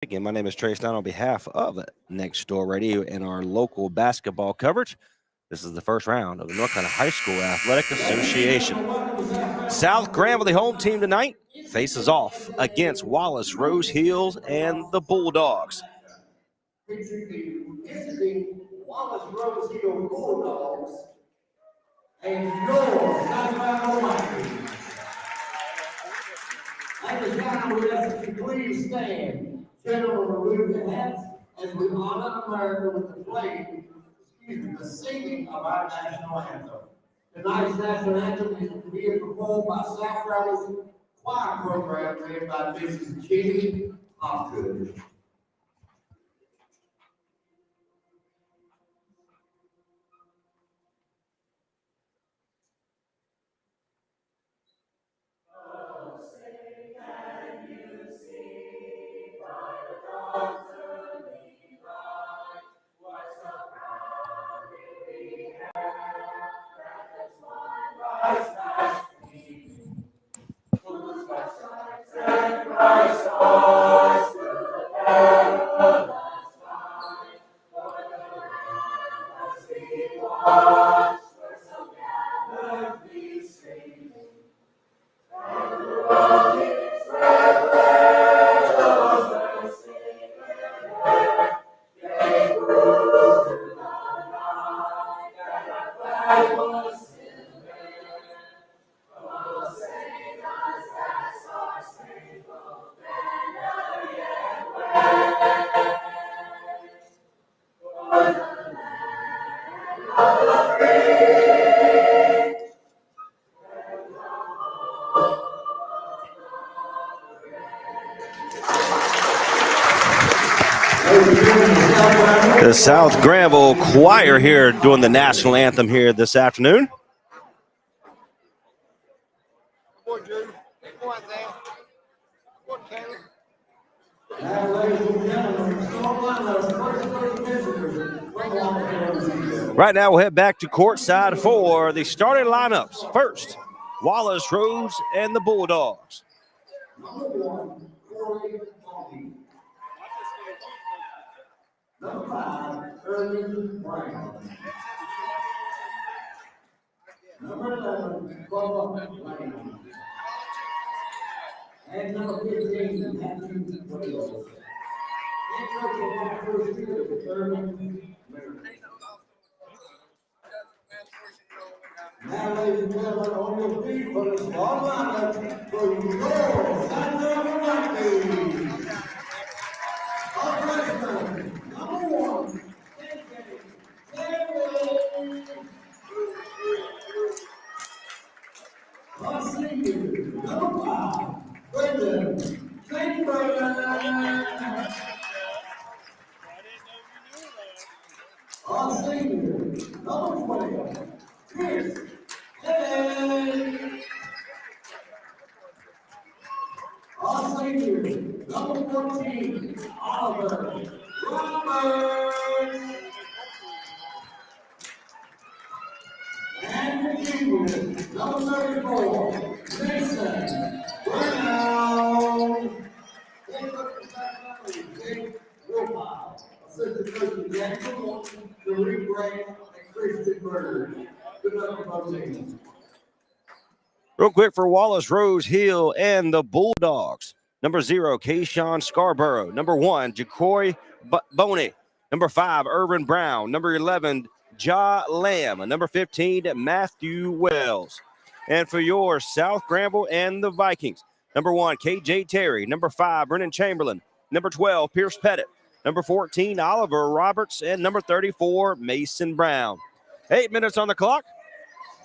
Again, my name is Trace Down on behalf of Next Door Radio and our local basketball coverage. This is the first round of the North Carolina High School Athletic Association. South Granville, the home team tonight, faces off against Wallace Rose Hills and the Bulldogs. Wallace Rose Hill Bulldogs and your South Carolina. At this time, we ask you please stand. Gentlemen, remove your hats as we honor America with the singing of our national anthem. Tonight's national anthem is being performed by South Carolina's choir program led by Mrs. Jenny Hopkins. The South Granville Choir here doing the national anthem here this afternoon. Right now, we'll head back to courtside for the starting lineups. First, Wallace Rose and the Bulldogs. Number 5, Irving Brown. Number 11, Bubba Lane. And number 15, Matthew Wales. And coaching our first period, Irving Miller. Now, ladies and gentlemen, on your feet for the small lineup for your South Carolina Rugby. All right, number 1, our senior, number 5, Brendan Chamberlain. Our senior, number 12, Chris Evans. Our senior, number 14, Oliver Roberts. And the junior, number 34, Mason Brown. Jake Wilpile, assistant coach Jackson Walton, Doreen Grant, and Christian Bird. Good luck to both teams. Real quick for Wallace Rose Hill and the Bulldogs. Number 0, Kayshawn Scarborough. Number 1, Jacory Boney. Number 5, Irvin Brown. Number 11, Ja Lamb. Number 15, Matthew Wells. And for your South Granville and the Vikings, number 1, KJ Terry. Number 5, Brennan Chamberlain. Number 12, Pierce Pettit. Number 14, Oliver Roberts. And number 34, Mason Brown. 8 minutes on the clock.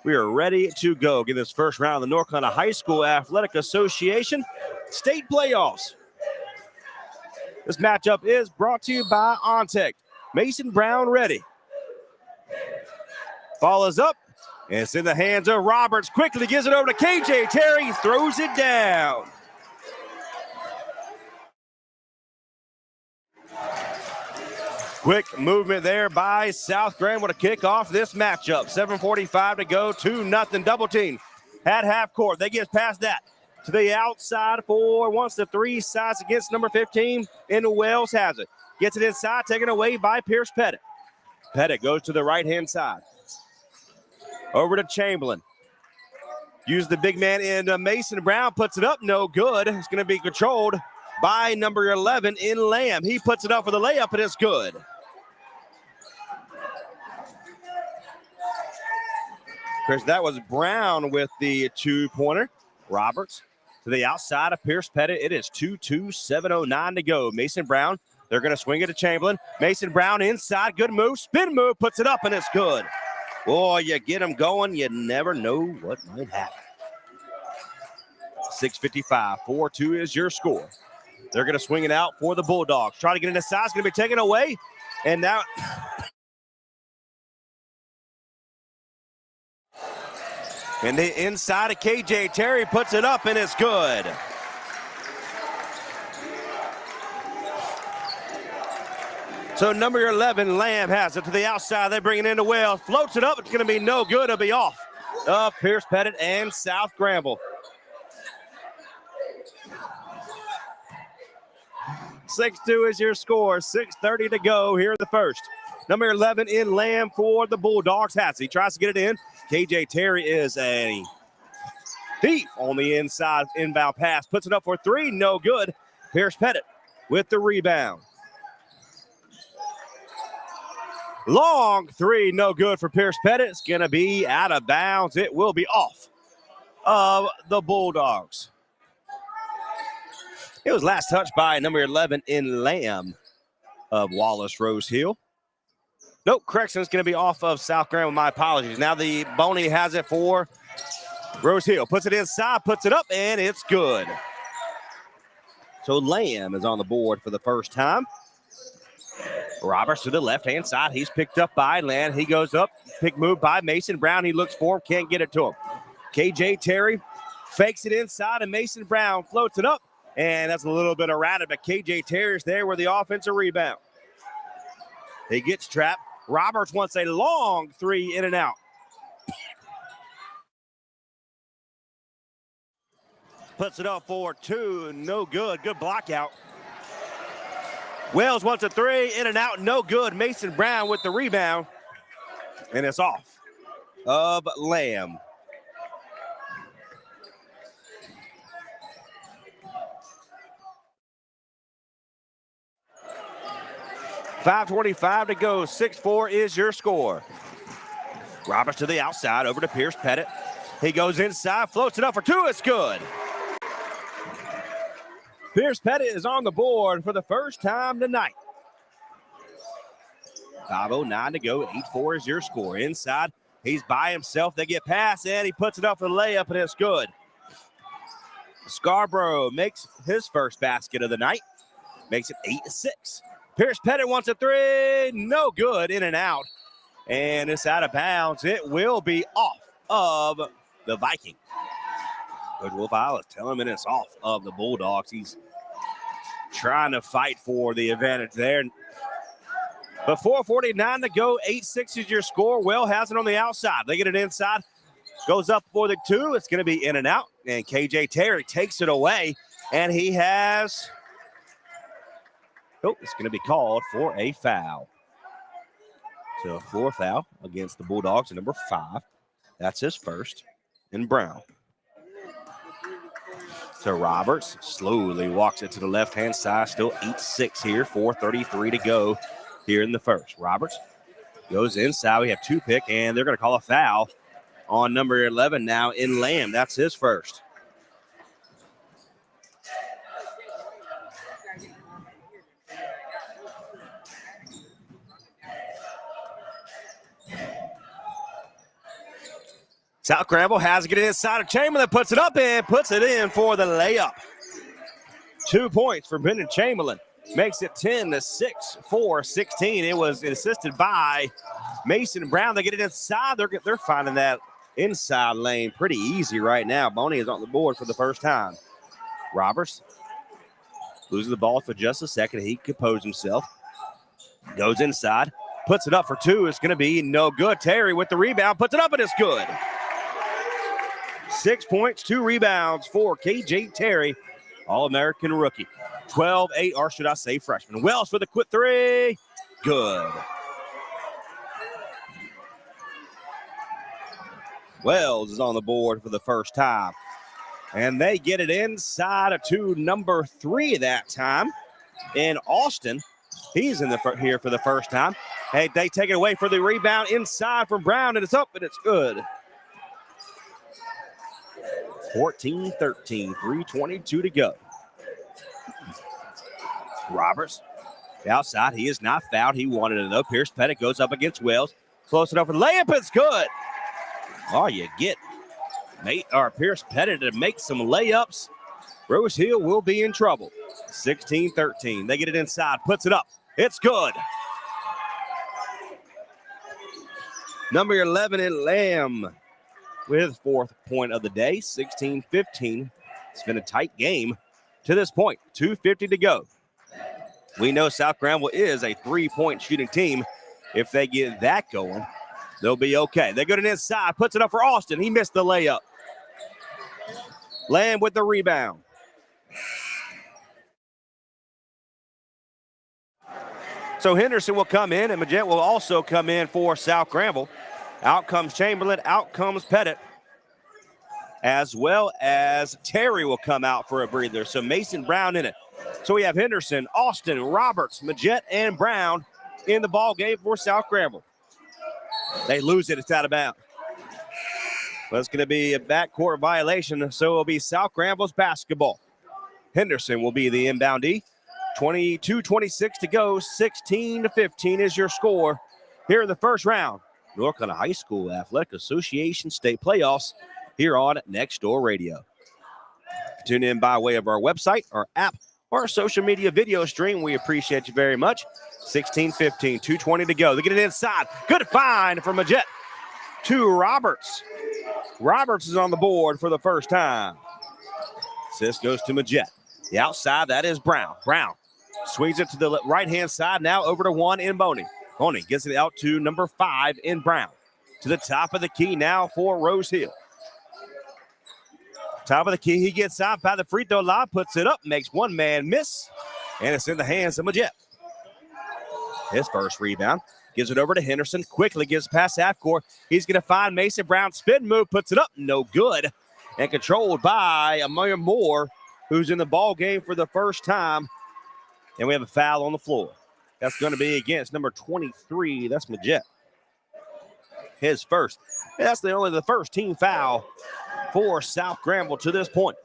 We are ready to go. Get this first round of the North Carolina High School Athletic Association state playoffs. This matchup is brought to you by Ontic. Mason Brown ready. Ball is up. And it's in the hands of Roberts. Quickly gives it over to KJ Terry. Throws it down. Quick movement there by South Granville to kick off this matchup. 7:45 to go, 2-0 double team at half court. They get past that to the outside for wants the three sides against number 15, and Wells has it. Gets it inside, taken away by Pierce Pettit. Pettit goes to the right-hand side. Over to Chamberlain. Use the big man in Mason Brown, puts it up, no good. It's going to be controlled by number 11 in Lamb. He puts it up for the layup, and it's good. Chris, that was Brown with the two-pointer. Roberts to the outside of Pierce Pettit. It is 2-2, 7:09 to go. Mason Brown, they're going to swing it to Chamberlain. Mason Brown inside, good move, spin move, puts it up, and it's good. Boy, you get them going, you never know what might happen. 6:55, 4-2 is your score. They're going to swing it out for the Bulldogs. Try to get it inside, it's going to be taken away, and now... And the inside of KJ Terry puts it up, and it's good. So number 11, Lamb has it to the outside. They bring it into Wells. Floats it up. It's going to be no good. It'll be off of Pierce Pettit and South Granville. 6-2 is your score. 6:30 to go here in the first. Number 11 in Lamb for the Bulldogs has it. He tries to get it in. KJ Terry is a thief on the inside inbound pass. Puts it up for three. No good. Pierce Pettit with the rebound. Long three, no good for Pierce Pettit. It's going to be out of bounds. It will be off of the Bulldogs. It was last touched by number 11 in Lamb of Wallace Rose Hill. Nope, correction, it's going to be off of South Granville. My apologies. Now the Boney has it for Rose Hill. Puts it inside, puts it up, and it's good. So Lamb is on the board for the first time. Roberts to the left-hand side. He's picked up by Land. He goes up. Pick move by Mason Brown. He looks for him. Can't get it to him. KJ Terry fakes it inside, and Mason Brown floats it up. And that's a little bit erratic, but KJ Terry's there with the offensive rebound. He gets trapped. Roberts wants a long three in and out. Puts it up for two. No good. Good block out. Wells wants a three, in and out, no good. Mason Brown with the rebound, and it's off of Lamb. .525 to go, 6-4 is your score. Roberts to the outside, over to Pierce Pettit. He goes inside, floats it up for two, it's good. Pierce Pettit is on the board for the first time tonight. 5:09 to go, 8-4 is your score. Inside, he's by himself. They get past, and he puts it up for the layup, and it's good. Scarborough makes his first basket of the night. Makes it 8-6. Pierce Pettit wants a three. No good, in and out. And it's out of bounds. It will be off of the Viking. Coach Wolf Isles telling him it's off of the Bulldogs. He's trying to fight for the advantage there. But 4:49 to go, 8-6 is your score. Well has it on the outside. They get it inside. Goes up for the two. It's going to be in and out. And KJ Terry takes it away. And he has... Oh, it's going to be called for a foul. So a floor foul against the Bulldogs at number 5. That's his first. And Brown. So Roberts slowly walks it to the left-hand side. Still 8-6 here. 4:33 to go here in the first. Roberts goes inside. We have two pick, and they're going to call a foul on number 11 now in Lamb. That's his first. South Granville has to get it inside of Chamberlain, puts it up and puts it in for the layup. 2 points for Brendan Chamberlain. Makes it 10-6, 4-16. It was assisted by Mason Brown. They get it inside. They're finding that inside lane pretty easy right now. Boney is on the board for the first time. Roberts loses the ball for just a second. He composed himself. Goes inside. Puts it up for two. It's going to be no good. Terry with the rebound. Puts it up and it's good. 6 points, 2 rebounds for KJ Terry, All-American rookie. 12-8, or should I say freshman. Wells for the quick three. Good. Wells is on the board for the first time. And they get it inside to number 3 that time. In Austin, he's here for the first time. Hey, they take it away for the rebound inside from Brown, and it's up, and it's good. 14-13, 3:22 to go. Roberts, outside, he is not fouled. He wanted it, though. Pierce Pettit goes up against Wells. Close enough for the layup, it's good. Oh, you get Pierce Pettit to make some layups. Rose Hill will be in trouble. 16-13. They get it inside, puts it up. It's good. Number 11 in Lamb with 4th point of the day. 16-15. It's been a tight game to this point. 2:50 to go. We know South Granville is a 3-point shooting team. If they get that going, they'll be okay. They go to the inside, puts it up for Austin. He missed the layup. Lamb with the rebound. So Henderson will come in, and Majette will also come in for South Granville. Out comes Chamberlain, out comes Pettit, as well as Terry will come out for a breather. So Mason Brown in it. So we have Henderson, Austin, Roberts, Majette, and Brown in the ball game for South Granville. They lose it, it's out of bounds. Well, it's going to be a backcourt violation, so it'll be South Granville's basketball. Henderson will be the inboundee. 22-26 to go. 16-15 is your score here in the first round. North Carolina High School Athletic Association State Playoffs here on Next Door Radio. Tune in by way of our website, our app, or our social media video stream. We appreciate you very much. 16-15, 2:20 to go. They get it inside. Good find from Majette to Roberts. Roberts is on the board for the first time. Assist goes to Majette. The outside, that is Brown. Brown swings it to the right-hand side, now over to 1 in Boney. Boney gets it out to number 5 in Brown. To the top of the key now for Rose Hill. Top of the key, he gets out by the free throw line, puts it up, makes one man miss, and it's in the hands of Majette. His first rebound. Gives it over to Henderson. Quickly gives past half court. He's going to find Mason Brown. Spin move. Puts it up. No good. And controlled by Amir Moore, who's in the ball game for the first time. And we have a foul on the floor. That's going to be against number 23. That's Majette. His first. And that's only the first team foul for South Granville to this point.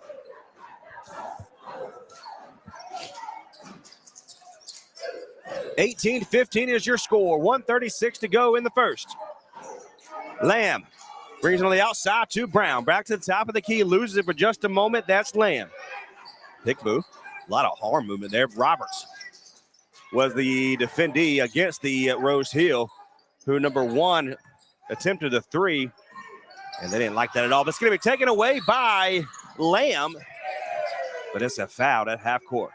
(18-15) is your score. 1:36 to go in the first. Lamb brings it on the outside to Brown. Back to the top of the key. Loses it for just a moment. That's Lamb. Pick move. A lot of arm movement there. Roberts was the defendee against the Rose Hill, who number 1 attempted the 3. And they didn't like that at all. But it's going to be taken away by Lamb. But it's a foul at half court.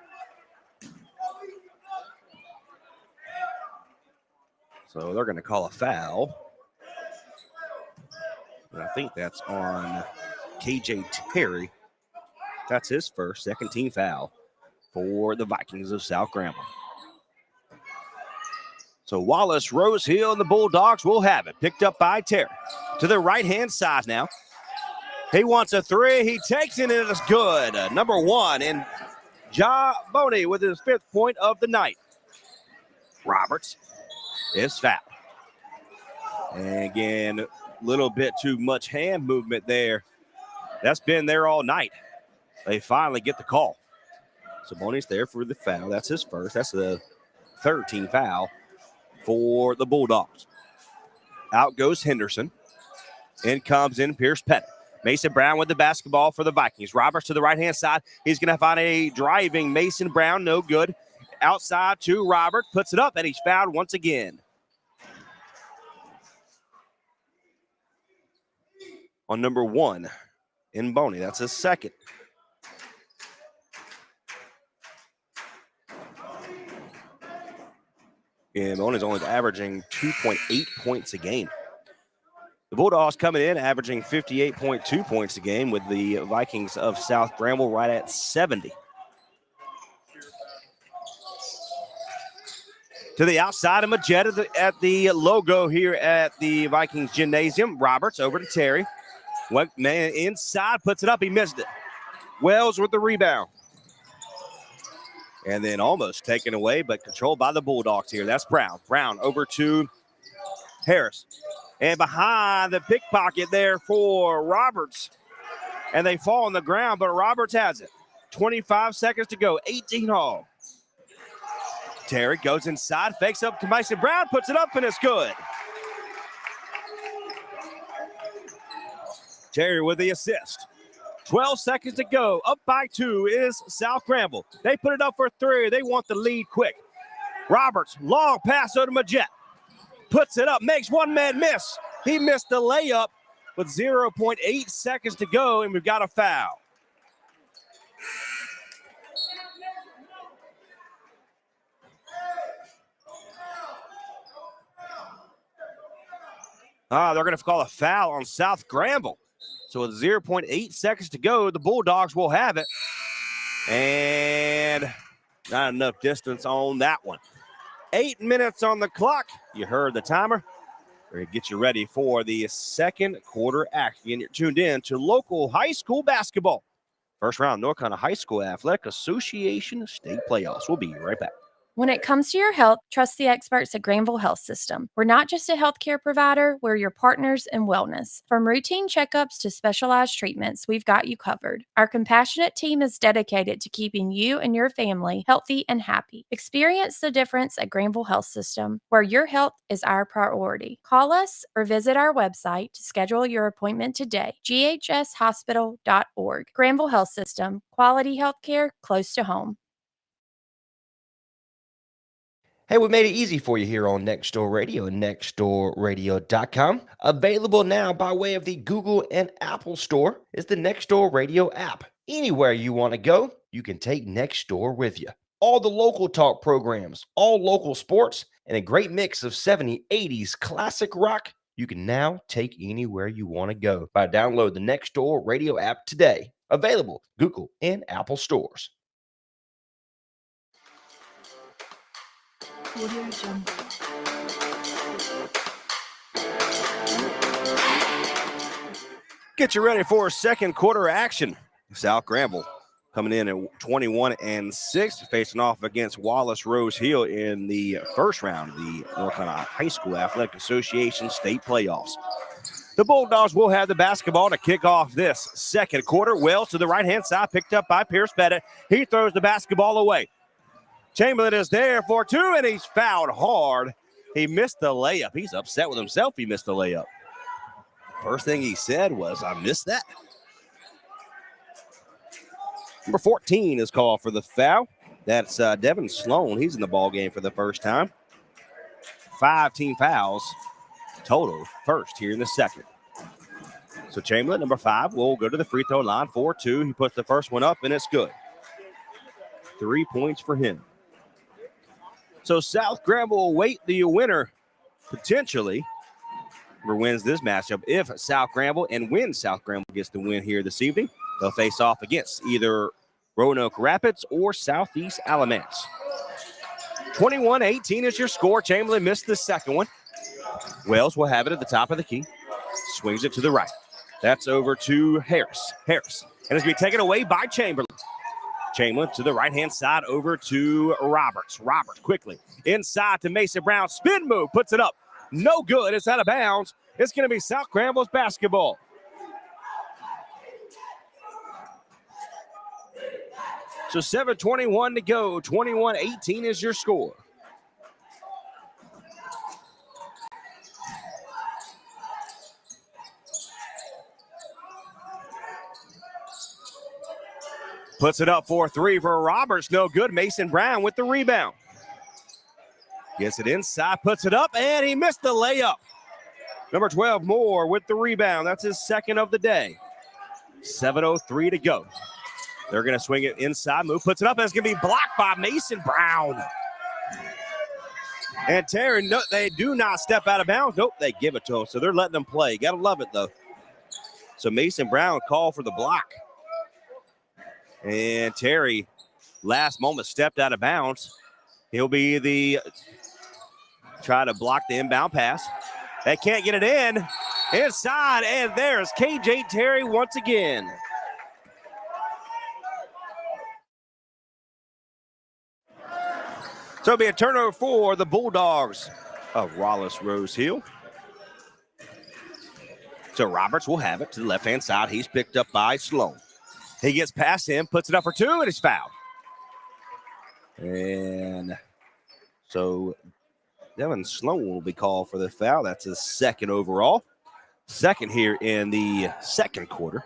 So they're going to call a foul. And I think that's on KJ Terry. That's his first, second team foul for the Vikings of South Granville. So Wallace, Rose Hill, and the Bulldogs will have it. Picked up by Terry. To the right-hand side now. He wants a 3. He takes it, and it is good. Number 1, and Ja Boney with his 5th point of the night. Roberts is fouled. And again, a little bit too much hand movement there. That's been there all night. They finally get the call. So Boney's there for the foul. That's his first. That's the 3rd team foul for the Bulldogs. Out goes Henderson. In comes in Pierce Pettit. Mason Brown with the basketball for the Vikings. Roberts to the right-hand side. He's going to find a driving Mason Brown. No good. Outside to Robert. Puts it up, and he's fouled once again. On number 1 in Boney. That's his second. And Boney's only averaging 2.8 points a game. The Bulldogs coming in, averaging 58.2 points a game, with the Vikings of South Granville right at 70. To the outside of Majetta at the logo here at the Vikings Gymnasium. Roberts over to Terry. Went man inside, puts it up. He missed it. Wells with the rebound. And then almost taken away, but controlled by the Bulldogs here. That's Brown. Brown over to Harris. And behind the pickpocket there for Roberts. And they fall on the ground, but Roberts has it. 25 seconds to go, 18 all. Terry goes inside, fakes up to Mason Brown, puts it up, and it's good. Terry with the assist. 12 seconds to go. Up by 2 is South Granville. They put it up for 3. They want the lead quick. Roberts, long pass over to Majette. Puts it up, makes one man miss. He missed the layup with 0.8 seconds to go, and we've got a foul. They're going to call a foul on South Granville. So with 0.8 seconds to go, the Bulldogs will have it. And not enough distance on that one. 8 minutes on the clock. You heard the timer. We're going to get you ready for the second quarter action. You're tuned in to local high school basketball. First round, North Carolina High School Athletic Association state playoffs. We'll be right back. When it comes to your health, trust the experts at Granville Health System. We're not just a healthcare provider, we're your partners in wellness. From routine checkups to specialized treatments, we've got you covered. Our compassionate team is dedicated to keeping you and your family healthy and happy. Experience the difference at Granville Health System, where your health is our priority. Call us or visit our website to schedule your appointment today, ghshospital.org. Granville Health System, quality healthcare close to home. Hey, we made it easy for you here on Next Door Radio, nextdoorradio.com. Available now by way of the Google and Apple Store is the Next Door Radio app. Anywhere you want to go, you can take Next Door with you. All the local talk programs, all local sports, and a great mix of 70s, 80s classic rock you can now take anywhere you want to go by download the Next Door Radio app today. Available Google and Apple stores. Get you ready for second quarter action. South Granville coming in at 21-6, facing off against Wallace Rose Hill in the first round of the North Carolina High School Athletic Association state playoffs. The Bulldogs will have the basketball to kick off this second quarter. Wells to the right-hand side, picked up by Pierce Pettit. He throws the basketball away. Chamberlain is there for 2, and he's fouled hard. He missed the layup. He's upset with himself he missed the layup. First thing he said was, I missed that. Number 14 is called for the foul. That's Devin Sloan. He's in the ball game for the first time. 5 team fouls total, first here in the second. So Chamberlain, number 5, will go to the free throw line for 2. He puts the first one up, and it's good. 3 points for him. So South Granville will wait the winner, potentially, whoever wins this matchup. If South Granville, and when South Granville gets the win here this evening, they'll face off against either Roanoke Rapids or Southeast Alamance. 21-18 is your score. Chamberlain missed the second one. Wells will have it at the top of the key. Swings it to the right. That's over to Harris. And it's going to be taken away by Chamberlain. Chamberlain to the right-hand side over to Roberts. Roberts quickly inside to Mason Brown. Spin move, puts it up. No good. It's out of bounds. It's going to be South Granville's basketball. So 7:21 to go. 21-18 is your score. Puts it up for 3 for Roberts. No good. Mason Brown with the rebound. Gets it inside, puts it up, and he missed the layup. Number 12, Moore with the rebound. That's his second of the day. 7:03 to go. They're going to swing it inside. Move, puts it up, and it's going to be blocked by Mason Brown. And Terry, no, they do not step out of bounds. Nope, they give it to them. So they're letting them play. Got to love it, though. So Mason Brown called for the block. And Terry, last moment, stepped out of bounds. He'll be the try to block the inbound pass. They can't get it in. Inside, and there's KJ Terry once again. So it'll be a turnover for the Bulldogs of Wallace Rose Hill. So Roberts will have it to the left-hand side. He's picked up by Sloan. He gets past him, puts it up for two, and it's fouled. And so Devin Sloan will be called for the foul. That's his second overall. Second here in the second quarter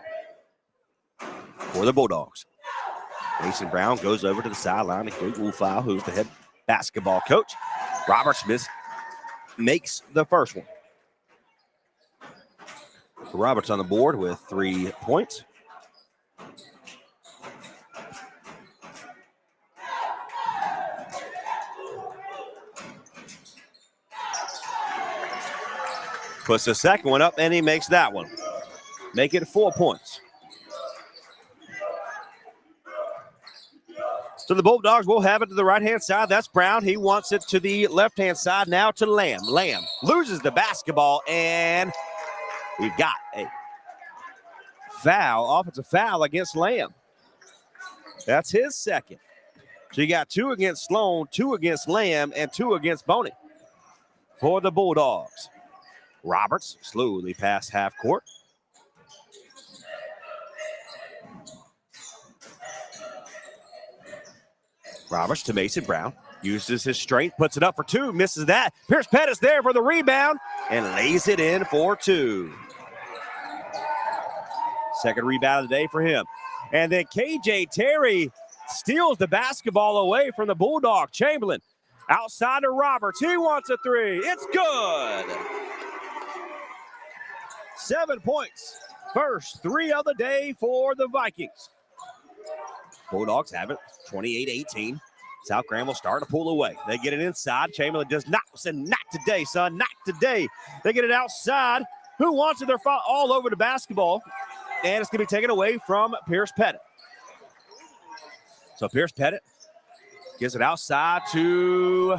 for the Bulldogs. Mason Brown goes over to the sideline to Greg Wolfow, who's the head basketball coach. Robert Smith makes the first one. Roberts on the board with 3 points. Puts the second one up, and he makes that one. Make it 4 points. So the Bulldogs will have it to the right-hand side. That's Brown. He wants it to the left-hand side now to Lamb. Lamb loses the basketball, and we've got a foul, offensive foul against Lamb. That's his second. So you got 2 against Sloan, 2 against Lamb, and 2 against Boney for the Bulldogs. Roberts slowly past half court. Roberts to Mason Brown. Uses his strength, puts it up for 2, misses that. Pierce Pettis there for the rebound and lays it in for 2. Second rebound of the day for him. And then KJ Terry steals the basketball away from the Bulldog. Chamberlain outside to Roberts. He wants a 3. It's good. 7 points. First 3 of the day for the Vikings. Bulldogs have it, 28-18. South Graham start to pull away. They get it inside. Chamberlain does not. Said, not today, son, not today. They get it outside. Who wants it? They're all over the basketball. And it's going to be taken away from Pierce Pettit. So Pierce Pettit gives it outside to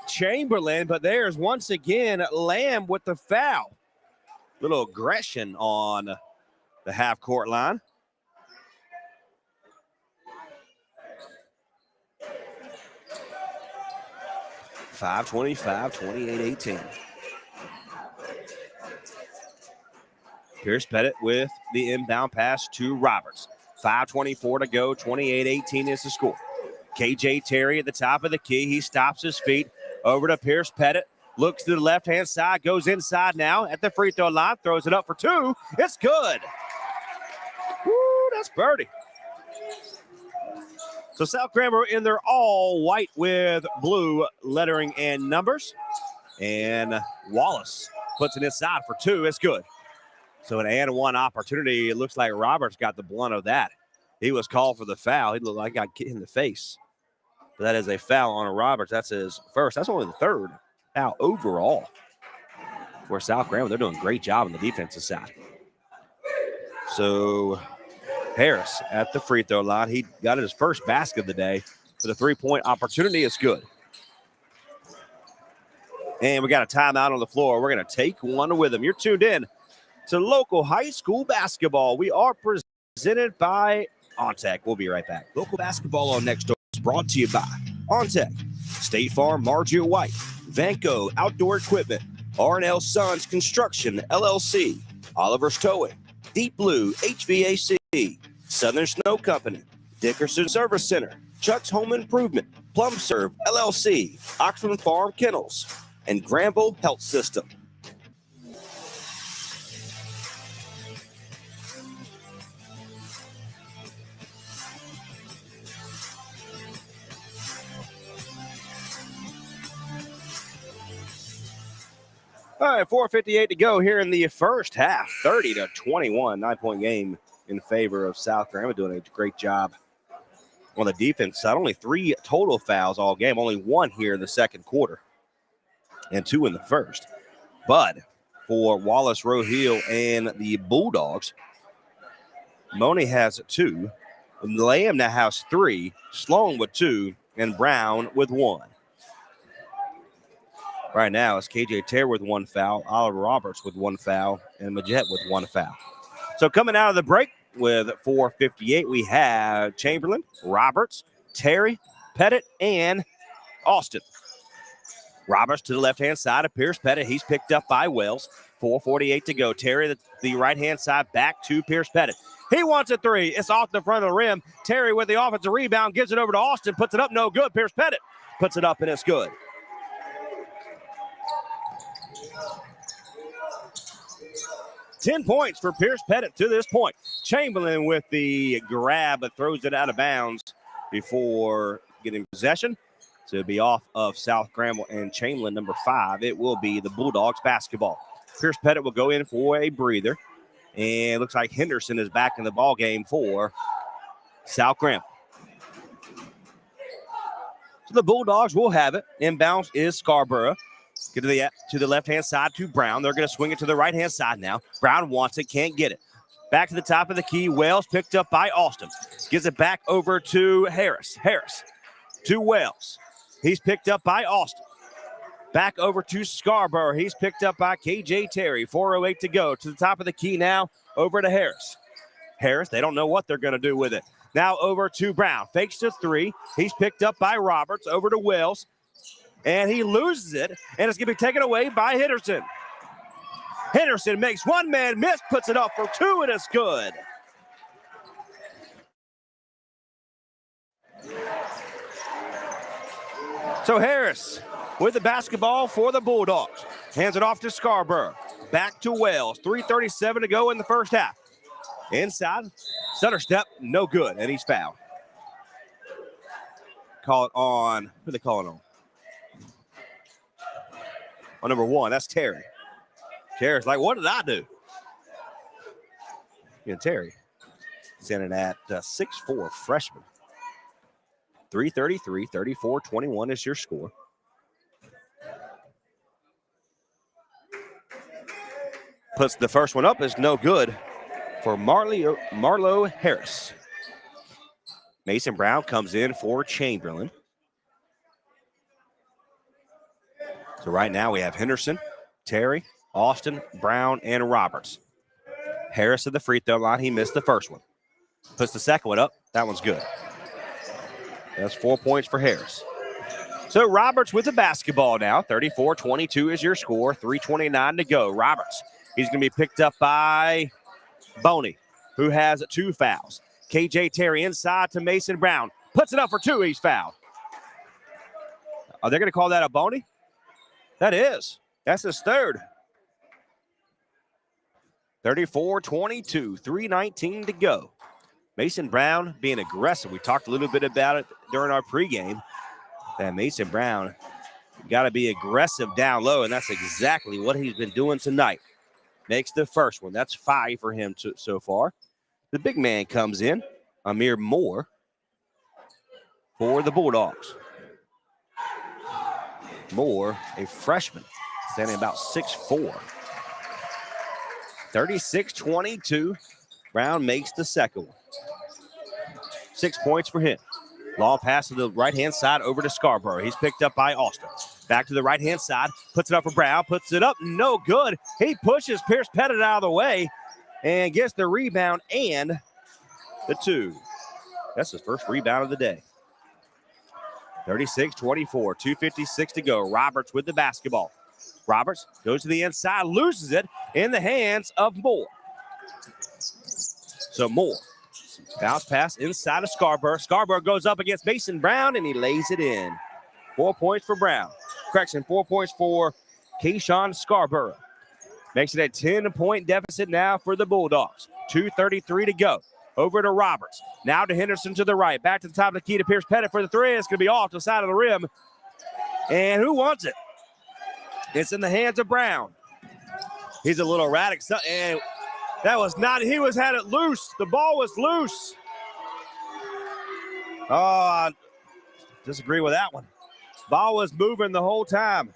Chamberlain, but there's once again Lamb with the foul. Little aggression on the half-court line. (5:25), 28-18. Pierce Pettit with the inbound pass to Roberts. 5:24 to go, 28-18 is the score. KJ Terry at the top of the key. He stops his feet over to Pierce Pettit. Looks to the left-hand side, goes inside now at the free throw line, throws it up for 2. It's good. Woo, that's birdie. So South Graham are in their all white with blue lettering and numbers. And Wallace puts it inside for 2. It's good. So an and one opportunity. It looks like Roberts got the blunt of that. He was called for the foul. He looked like he got hit in the face. But that is a foul on Roberts. That's his first. That's only the third foul overall for South Graham. They're doing a great job on the defensive side. So Harris at the free throw line. He got his first basket of the day for the 3-point opportunity. It's good. And we got a timeout on the floor. We're going to take one with them. You're tuned in to local high school basketball. We are presented by Ontic. We'll be right back. Local basketball on Next Door is brought to you by Ontic, State Farm, Margia White, Vanco Outdoor Equipment, R&L Sons Construction, LLC, Oliver's Towing, Deep Blue HVAC, Southern Snow Company, Dickerson Service Center, Chuck's Home Improvement, Plum Serve, LLC, Oxford Farm Kennels, and Granville Health System. All right, 4:58 to go here in the first half. 30-21, 9-point game in favor of South Graham. Doing a great job on the defense side. Only 3 total fouls all game. Only 1 here in the second quarter and 2 in the first. But for Wallace Rose Hill and the Bulldogs, Money has 2. Lamb now has 3. Sloan with 2. And Brown with 1. Right now, it's KJ Terry with 1 foul, Oliver Roberts with 1 foul, and Majette with 1 foul. So coming out of the break with 4:58, we have Chamberlain, Roberts, Terry, Pettit, and Austin. Roberts to the left-hand side of Pierce Pettit. He's picked up by Wells. 4:48 to go. Terry, the right-hand side, back to Pierce Pettit. He wants a 3. It's off the front of the rim. Terry with the offensive rebound, gives it over to Austin, puts it up, no good. Pierce Pettit puts it up, and it's good. Ten points for Pierce Pettit to this point. Chamberlain with the grab, but throws it out of bounds before getting possession. So it'll be off of South Granville and Chamberlain, number 5. It will be the Bulldogs basketball. Pierce Pettit will go in for a breather. And it looks like Henderson is back in the ball game for South Granville. So the Bulldogs will have it. Inbounds is Scarborough. Get to the left-hand side to Brown. They're going to swing it to the right-hand side now. Brown wants it, can't get it. Back to the top of the key. Wells picked up by Austin. Gives it back over to Harris. Harris to Wells. He's picked up by Austin. Back over to Scarborough. He's picked up by KJ Terry. 4:08 to go. To the top of the key now. Over to Harris. Harris, they don't know what they're going to do with it. Now over to Brown. Fakes to 3. He's picked up by Roberts. Over to Wells. And he loses it, and it's going to be taken away by Henderson. Henderson makes one man miss, puts it up for 2, and it's good. So Harris with the basketball for the Bulldogs. Hands it off to Scarborough. Back to Wells. 3:37 to go in the first half. Inside, center step, no good, and he's fouled. Call it on, who are they calling on? On number 1, that's Terry. Terry's like, what did I do? Yeah, Terry standing at 6'4", freshman. 3:33, 34-21 is your score. Puts the first one up, is no good for Marlo Harris. Mason Brown comes in for Chamberlain. So right now we have Henderson, Terry, Austin, Brown, and Roberts. Harris at the free throw line. He missed the first one. Puts the second one up. That one's good. That's 4 points for Harris. So Roberts with the basketball now. 34-22 is your score. 3:29 to go. Roberts. He's going to be picked up by Boney, who has 2 fouls. KJ Terry inside to Mason Brown. Puts it up for 2. He's fouled. Are they going to call that a Boney? That is. That's his 3rd. 34-22, 3:19 to go. Mason Brown being aggressive. We talked a little bit about it during our pregame. That Mason Brown got to be aggressive down low, and that's exactly what he's been doing tonight. Makes the first one. That's 5 for him so far. The big man comes in, Amir Moore, for the Bulldogs. Moore, a freshman, standing about 6'4". 36-22. Brown makes the second one. 6 points for him. Long pass to the right-hand side over to Scarborough. He's picked up by Austin. Back to the right-hand side. Puts it up for Brown. Puts it up. No good. He pushes Pierce Pettit out of the way and gets the rebound and the 2. That's his first rebound of the day. 36-24, 2:56 to go. Roberts with the basketball. Roberts goes to the inside, loses it in the hands of Moore. So Moore, bounce pass inside of Scarborough. Scarborough goes up against Mason Brown, and he lays it in. 4 points for Brown. Correction, 4 points for Keyshawn Scarborough. Makes it a 10-point deficit now for the Bulldogs. 2:33 to go. Over to Roberts. Now to Henderson to the right. Back to the top of the key to Pierce Pettit for the 3. It's going to be off to the side of the rim. And who wants it? It's in the hands of Brown. He's a little erratic. And that was not, he had it loose. The ball was loose. Oh, I disagree with that one. Ball was moving the whole time.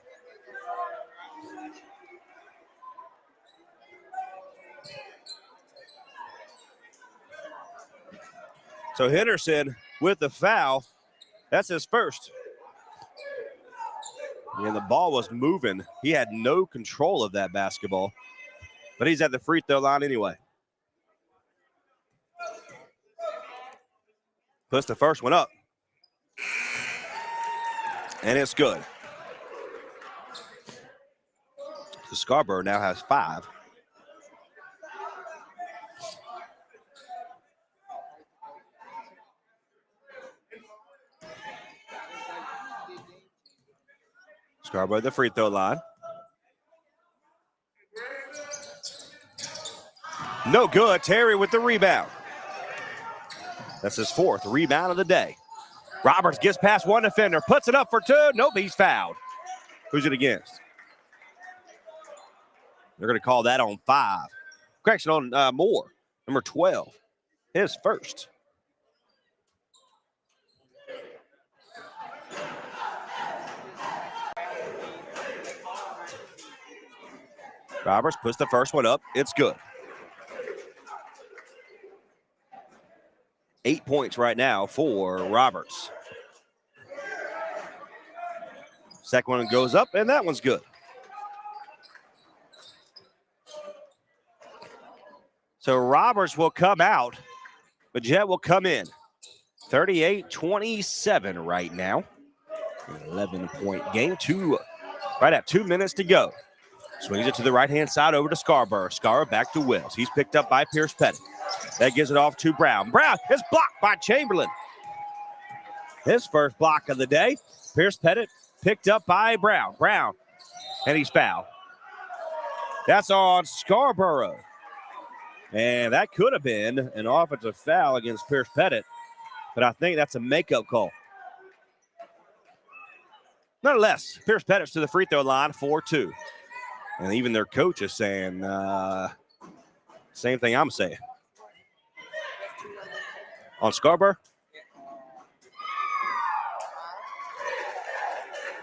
So Henderson with the foul. That's his first. And the ball was moving. He had no control of that basketball. But he's at the free throw line anyway. Puts the first one up. And it's good. So Scarborough now has 5. Scarborough at the free throw line. No good. Terry with the rebound. That's his 4th rebound of the day. Roberts gets past one defender, puts it up for 2. Nope, he's fouled. Who's it against? They're going to call that on 5. Correction on Moore, number 12. His first. Roberts puts the first one up. It's good. 8 points right now for Roberts. Second one goes up, and that one's good. So Roberts will come out, but Jet will come in. 38-27 right now. 11-point game. Right at 2 minutes to go. Swings it to the right-hand side over to Scarborough. Scarborough back to Wells. He's picked up by Pierce Pettit. That gives it off to Brown. Brown is blocked by Chamberlain. His first block of the day. Pierce Pettit picked up by Brown. Brown, and he's fouled. That's on Scarborough. And that could have been an offensive foul against Pierce Pettit, but I think that's a makeup call. Nonetheless, Pierce Pettit's to the free throw line, 4-2. And even their coach is saying same thing I'm saying. On Scarborough.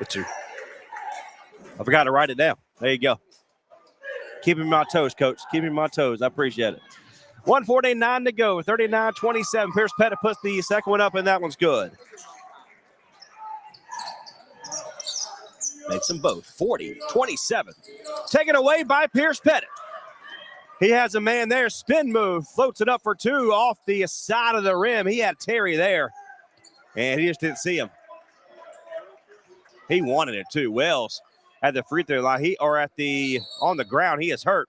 It's 2. I forgot to write it down. There you go. Keeping me on my toes, Coach. Keeping me on my toes. I appreciate it. 1:49 to go. 39-27. Pierce Pettit puts the second one up, and that one's good. Makes them both 40-27. Taken away by Pierce Pettit. He has a man there. Spin move. Floats it up for 2 off the side of the rim. He had Terry there, and he just didn't see him. He wanted it too. Wells at the free throw line. On the ground. He is hurt.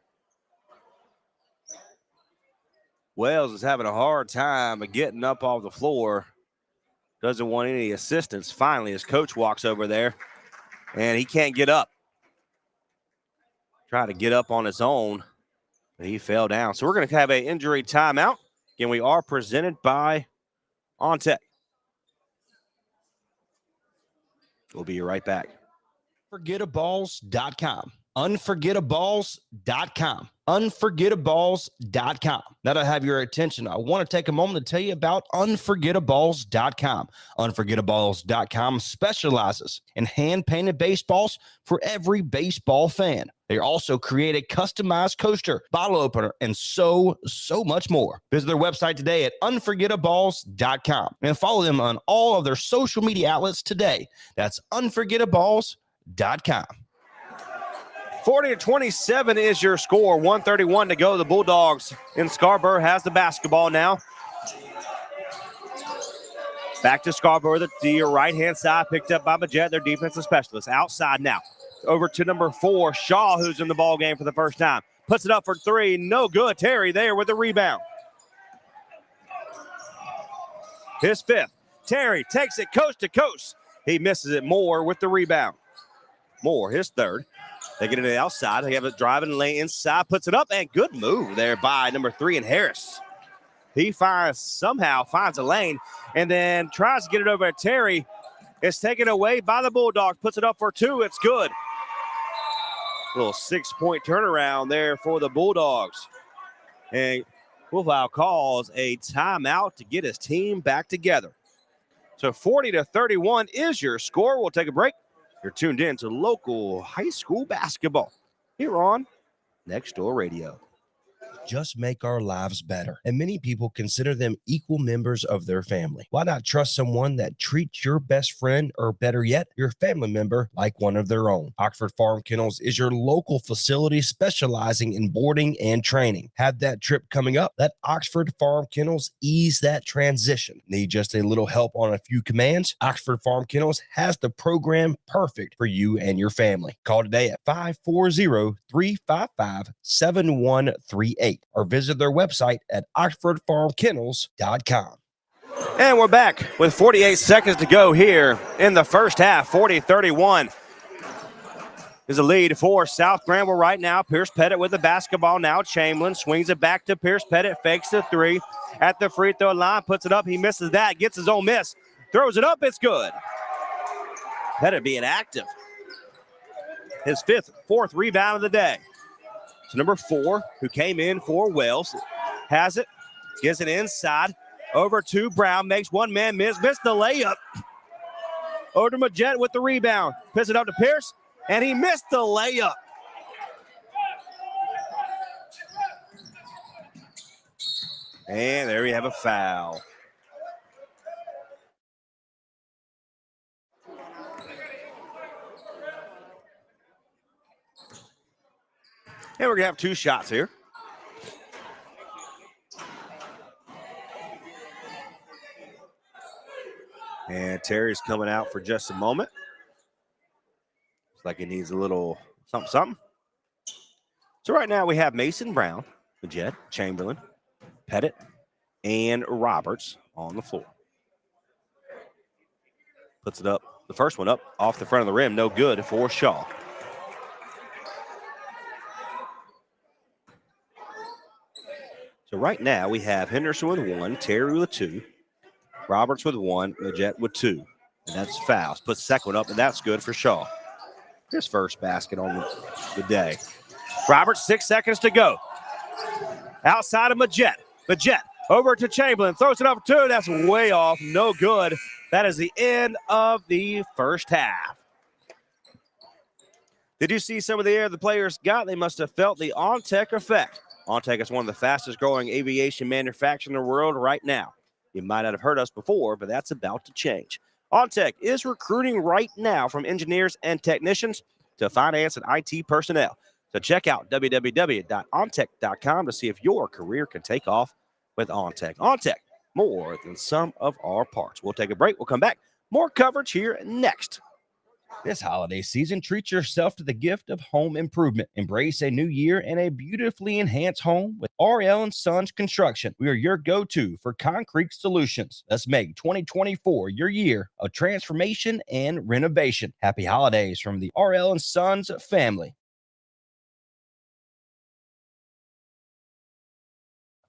Wells is having a hard time getting up off the floor. Doesn't want any assistance. Finally, his coach walks over there, and he can't get up. Try to get up on his own, but he fell down. So we're going to have an injury timeout. Again, we are presented by Ontic. We'll be right back. Unforgettaballs.com. Unforgettaballs.com. Unforgettaballs.com. Now that I have your attention, I want to take a moment to tell you about Unforgettaballs.com. Unforgettaballs.com specializes in hand-painted baseballs for every baseball fan. They also create a customized coaster, bottle opener, and so much more. Visit their website today at unforgettaballs.com and follow them on all of their social media outlets today. That's unforgettaballs.com. 40-27 is your score. 1:31 to go. The Bulldogs in Scarborough has the basketball now. Back to Scarborough, the right-hand side, picked up by Majette, their defensive specialist. Outside now. Over to number 4, Shaw, who's in the ball game for the first time. Puts it up for 3. No good. Terry there with the rebound. His 5th. Terry takes it coast to coast. He misses it. Moore with the rebound. Moore, his 3rd. They get it to the outside. They have it driving lane inside, puts it up, and good move there by number 3 and Harris. He somehow finds a lane and then tries to get it over to Terry. It's taken away by the Bulldogs. Puts it up for 2. It's good. Little 6-point turnaround there for the Bulldogs. And Wolfhow calls a timeout to get his team back together. So 40-31 is your score. We'll take a break. You're tuned in to local high school basketball here on Next Door Radio. Just make our lives better, and many people consider them equal members of their family. Why not trust someone that treats your best friend, or better yet, your family member, like one of their own? Oxford Farm Kennels is your local facility specializing in boarding and training. Have that trip coming up? Let Oxford Farm Kennels ease that transition. Need just a little help on a few commands? Oxford Farm Kennels has the program perfect for you and your family. Call today at 540-355-7138. Or visit their website at oxfordfarmkennels.com. And we're back with 48 seconds to go here in the first half. 40-31 is the lead for South Granville right now. Pierce Pettit with the basketball now. Chamberlain swings it back to Pierce Pettit, fakes the three at the free throw line, puts it up. He misses that, gets his own miss, throws it up. It's good. Pettit being active. His fourth rebound of the day. So number 4, who came in for Wells, has it, gets it inside, over to Brown, makes one man miss, missed the layup. Over to Majette with the rebound, puts it up to Pierce, and he missed the layup. And there we have a foul. And we're going to have 2 shots here. And Terry's coming out for just a moment. Looks like he needs a little something. So right now we have Mason Brown, Majette, Chamberlain, Pettit, and Roberts on the floor. Puts it up, the first one up off the front of the rim, no good for Shaw. So right now we have Henderson with 1, Terry with 2, Roberts with 1, Majette with 2. And that's fouls. Puts the second one up, and that's good for Shaw. His first basket on the day. Roberts, 6 seconds to go. Outside of Majette. Majette over to Chamberlain. Throws it up 2. That's way off. No good. That is the end of the first half. Did you see some of the air the players got? They must have felt the Ontic effect. Ontic is one of the fastest growing aviation manufacturers in the world right now. You might not have heard us before, but that's about to change. Ontic is recruiting right now from engineers and technicians to finance and IT personnel. So check out www.ontic.com to see if your career can take off with Ontic. Ontic, more than sum of our parts. We'll take a break. We'll come back. More coverage here next. This holiday season, treat yourself to the gift of home improvement. Embrace a new year and a beautifully enhanced home with RL & Sons Construction. We are your go-to for concrete solutions. Let's make 2024 your year of transformation and renovation. Happy holidays from the RL & Sons family.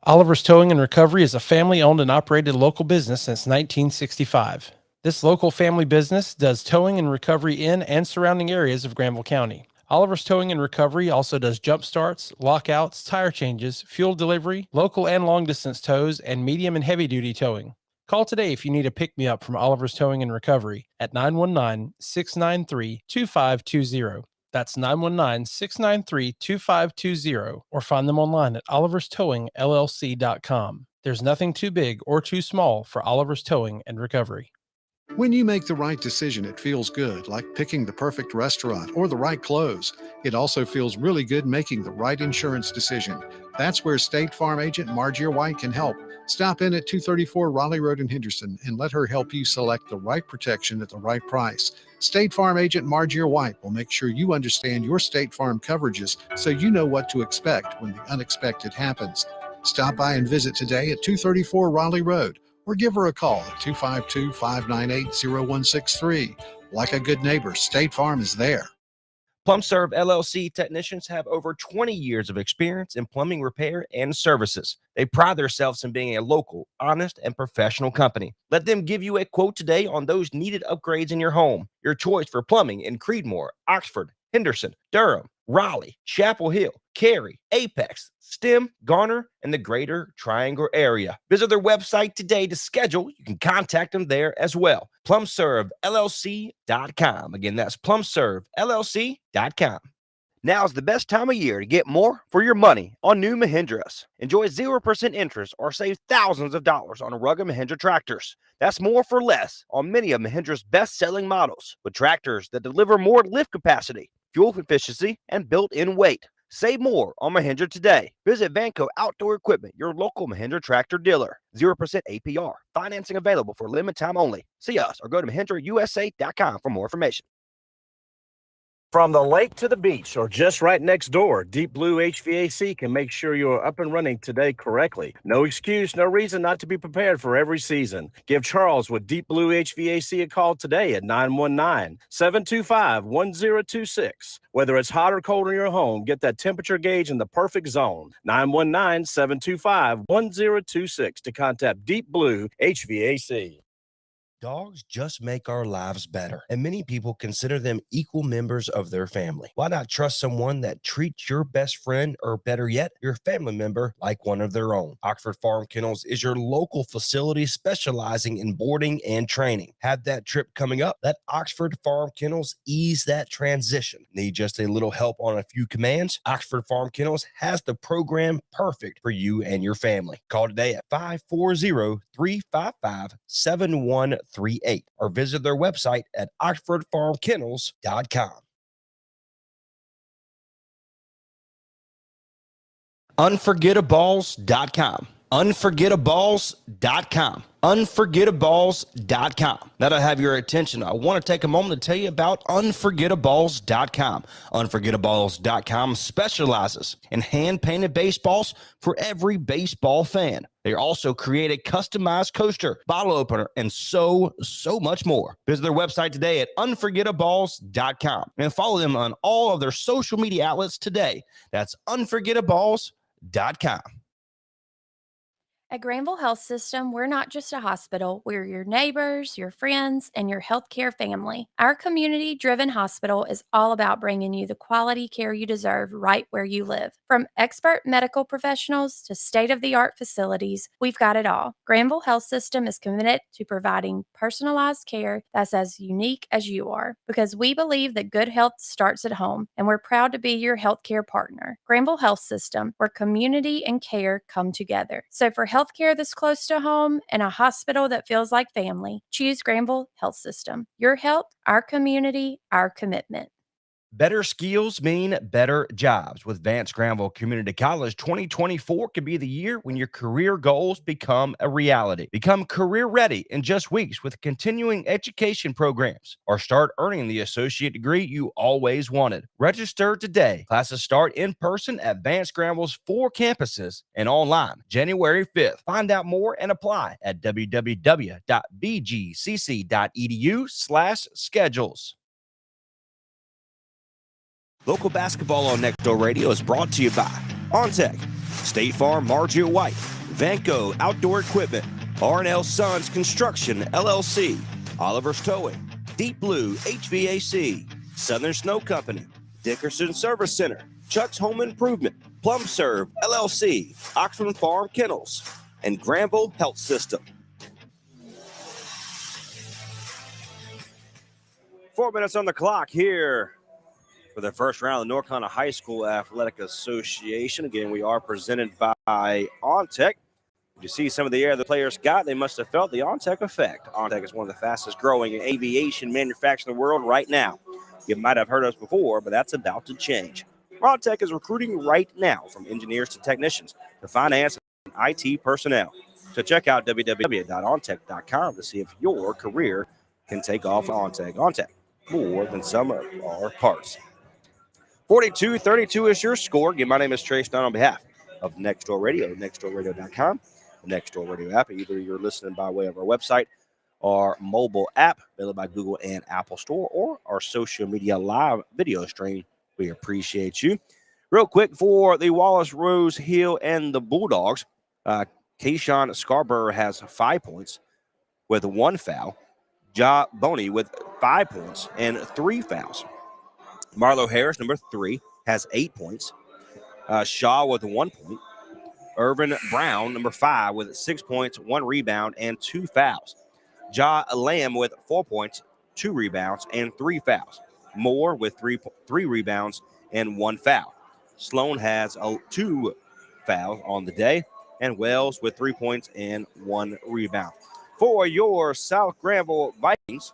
Oliver's Towing and Recovery is a family-owned and operated local business since 1965. This local family business does towing and recovery in and surrounding areas of Granville County. Oliver's Towing and Recovery also does jump starts, lockouts, tire changes, fuel delivery, local and long-distance tows, and medium and heavy-duty towing. Call today if you need a pick-me-up from Oliver's Towing and Recovery at 919-693-2520. That's 919-693-2520, or find them online at oliverstowingllc.com. There's nothing too big or too small for Oliver's Towing and Recovery. When you make the right decision, it feels good, like picking the perfect restaurant or the right clothes. It also feels really good making the right insurance decision. That's where State Farm agent Margie White can help. Stop in at 234 Raleigh Road in Henderson and let her help you select the right protection at the right price. State Farm agent Margie White will make sure you understand your State Farm coverages so you know what to expect when the unexpected happens. Stop by and visit today at 234 Raleigh Road, or give her a call at 252-598-0163. Like a good neighbor, State Farm is there. PlumServe LLC technicians have over 20 years of experience in plumbing repair and services. They pride themselves in being a local, honest, and professional company. Let them give you a quote today on those needed upgrades in your home. Your choice for plumbing in Creedmoor, Oxford, Henderson, Durham, Raleigh, Chapel Hill, Cary, Apex, Stem, Garner, and the greater Triangle area. Visit their website today to schedule. You can contact them there as well. PlumServeLLC.com. Again, that's PlumServeLLC.com. Now's the best time of year to get more for your money on new Mahindras. Enjoy 0% interest or save thousands of dollars on rugged Mahindra tractors. That's more for less on many of Mahindra's best-selling models, with tractors that deliver more lift capacity, fuel efficiency, and built-in weight. Save more on Mahindra today. Visit Vanco Outdoor Equipment, your local Mahindra tractor dealer. 0% APR. Financing available for limited time only. See us or go to MahindraUSA.com for more information. From the lake to the beach or just right next door, Deep Blue HVAC can make sure you're up and running today correctly. No excuse, no reason not to be prepared for every season. Give Charles with Deep Blue HVAC a call today at 919-725-1026. Whether it's hot or cold in your home, get that temperature gauge in the perfect zone. 919-725-1026 to contact Deep Blue HVAC. Dogs just make our lives better, and many people consider them equal members of their family. Why not trust someone that treats your best friend, or better yet, your family member, like one of their own? Oxford Farm Kennels is your local facility specializing in boarding and training. Have that trip coming up? Let Oxford Farm Kennels ease that transition. Need just a little help on a few commands? Oxford Farm Kennels has the program perfect for you and your family. Call today at 540-355-7138 or visit their website at oxfordfarmkennels.com. Unforgettaballs.com. Unforgettaballs.com. Unforgettaballs.com. Now that I have your attention, I want to take a moment to tell you about Unforgettaballs.com. Unforgettaballs.com specializes in hand-painted baseballs for every baseball fan. They also create a customized coaster, bottle opener, and so much more. Visit their website today at unforgettaballs.com and follow them on all of their social media outlets today. That's unforgettaballs.com. At Granville Health System, we're not just a hospital, we're your neighbors, your friends, and your healthcare family. Our community-driven hospital is all about bringing you the quality care you deserve right where you live. From expert medical professionals to state-of-the-art facilities, we've got it all. Granville Health System is committed to providing personalized care that's as unique as you are, because we believe that good health starts at home, and we're proud to be your healthcare partner. Granville Health System, where community and care come together. So for healthcare that's close to home and a hospital that feels like family, choose Granville Health System. Your health, our community, our commitment. Better skills mean better jobs. With Vance Granville Community College, 2024 could be the year when your career goals become a reality. Become career ready in just weeks with continuing education programs, or start earning the associate degree you always wanted. Register today. Classes start in person at Vance Granville's 4 campuses and online January 5th. Find out more and apply at www.bgcc.edu/schedules. Local basketball on Nextdoor Radio is brought to you by Ontic, State Farm Margio White, Vanco Outdoor Equipment, R&L Sons Construction, LLC, Oliver's Towing, Deep Blue HVAC, Southern Snow Company, Dickerson Service Center, Chuck's Home Improvement, Plum Serve, LLC, Oxford Farm Kennels, and Granville Health System. 4 minutes on the clock here for the first round of the North Carolina High School Athletic Association. Again, we are presented by Ontic. You see some of the air the players got, they must have felt the Ontic effect. Ontic is one of the fastest growing aviation manufacturers in the world right now. You might have heard us before, but that's about to change. Ontic is recruiting right now, from engineers to technicians to finance and IT personnel. So check out www.ontech.com to see if your career can take off on Ontic. Ontic, more than some of our parts. 42-32 is your score. Again, my name is Trace Dunn on behalf of Nextdoor Radio, nextdoorradio.com, the Nextdoor Radio app. Either you're listening by way of our website or mobile app, available by Google and Apple Store, or our social media live video stream. We appreciate you. Real quick, for the Wallace Rose Hill and the Bulldogs, Kayshawn Scarborough has 5 points with 1 foul. Ja Boney with 5 points and 3 fouls. Marlo Harris, number 3, has 8 points. Shaw with 1 point. Irvin Brown, number 5, with 6 points, 1 rebound, and 2 fouls. Ja Lamb with 4 points, 2 rebounds, and 3 fouls. Moore with three rebounds and 1 foul. Sloan has 2 fouls on the day, and Wells with 3 points and 1 rebound. For your South Granville Vikings,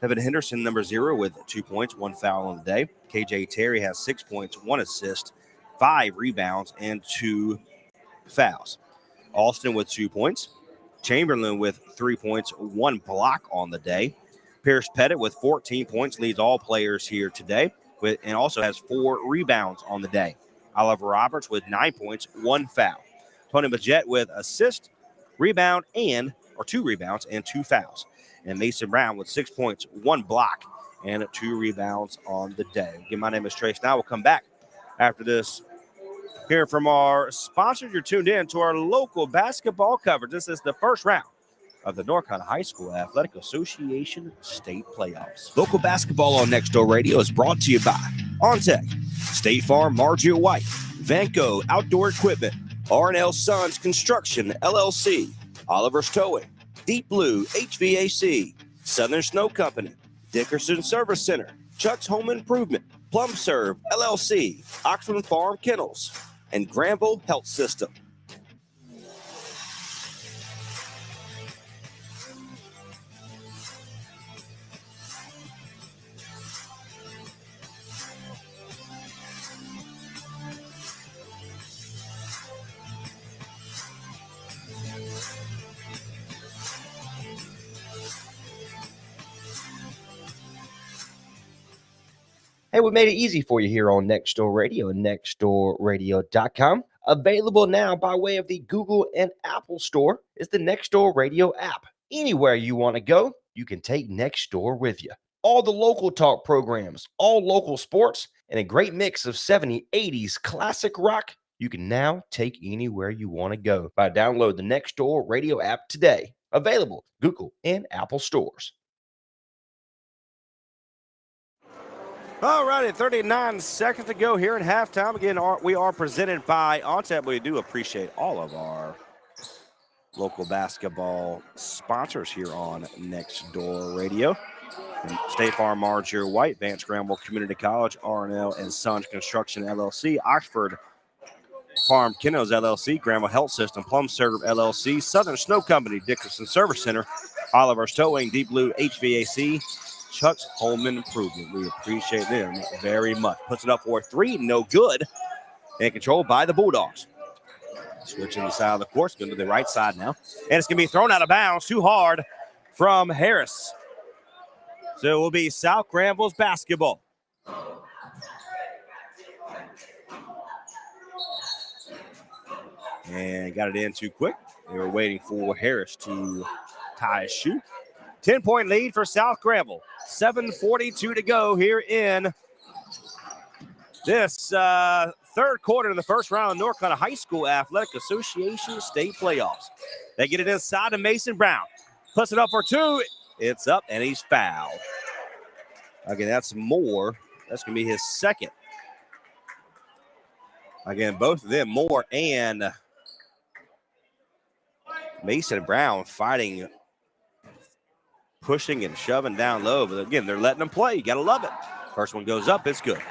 Evan Henderson, number 0, with 2 points, 1 foul on the day. KJ Terry has 6 points, 1 assist, 5 rebounds, and 2 fouls. Austin with 2 points. Chamberlain with 3 points, 1 block on the day. Pierce Pettit with 14 points leads all players here today and also has 4 rebounds on the day. Oliver Roberts with 9 points, 1 foul. Tony Majette with assist, rebound, 2 rebounds and 2 fouls. And Mason Brown with 6 points, 1 block, and 2 rebounds on the day. Again, my name is Trace. Now we'll come back after this. Here from our sponsors, you're tuned in to our local basketball coverage. This is the first round of the North Carolina High School Athletic Association State Playoffs. Local basketball on Next Door Radio is brought to you by Ontic, State Farm Margia White, Vanco Outdoor Equipment, R&L Sons Construction, LLC, Oliver's Towing, Deep Blue HVAC, Southern Snow Company, Dickerson Service Center, Chuck's Home Improvement, Plum Serve, LLC, Oxford Farm Kennels, and Granville Health System. Hey, we made it easy for you here on Next Door Radio and nextdoorradio.com. Available now by way of the Google and Apple Store is the Next Door Radio app. Anywhere you want to go, you can take Next Door with you. All the local talk programs, all local sports, and a great mix of 70s, 80s classic rock, you can now take anywhere you want to go by download the Next Door Radio app today. Available Google and Apple stores. All righty, 39 seconds to go here at halftime. Again, we are presented by Ontic. We do appreciate all of our local basketball sponsors here on Next Door Radio. State Farm Margia White, Vance Granville Community College, R&L and Sons Construction, LLC, Oxford Farm Kennels, LLC, Granville Health System, Plum Serve, LLC, Southern Snow Company, Dickerson Service Center, Oliver's Towing, Deep Blue HVAC, Chuck's Home Improvement. We appreciate them very much. Puts it up for 3, no good, and controlled by the Bulldogs. Switching the side of the court, going to the right side now. And it's going to be thrown out of bounds too hard from Harris. So it will be South Granville's basketball. And got it in too quick. They were waiting for Harris to tie his shoe. 10-point lead for South Granville. 7:42 to go here in this third quarter of the first round of North Carolina High School Athletic Association State Playoffs. They get it inside to Mason Brown. Puts it up for 2. It's up, and he's fouled. Again, that's Moore. That's going to be his second. Again, both of them, Moore and Mason Brown, fighting, pushing and shoving down low. But again, they're letting them play. You got to love it. First one goes up. It's good.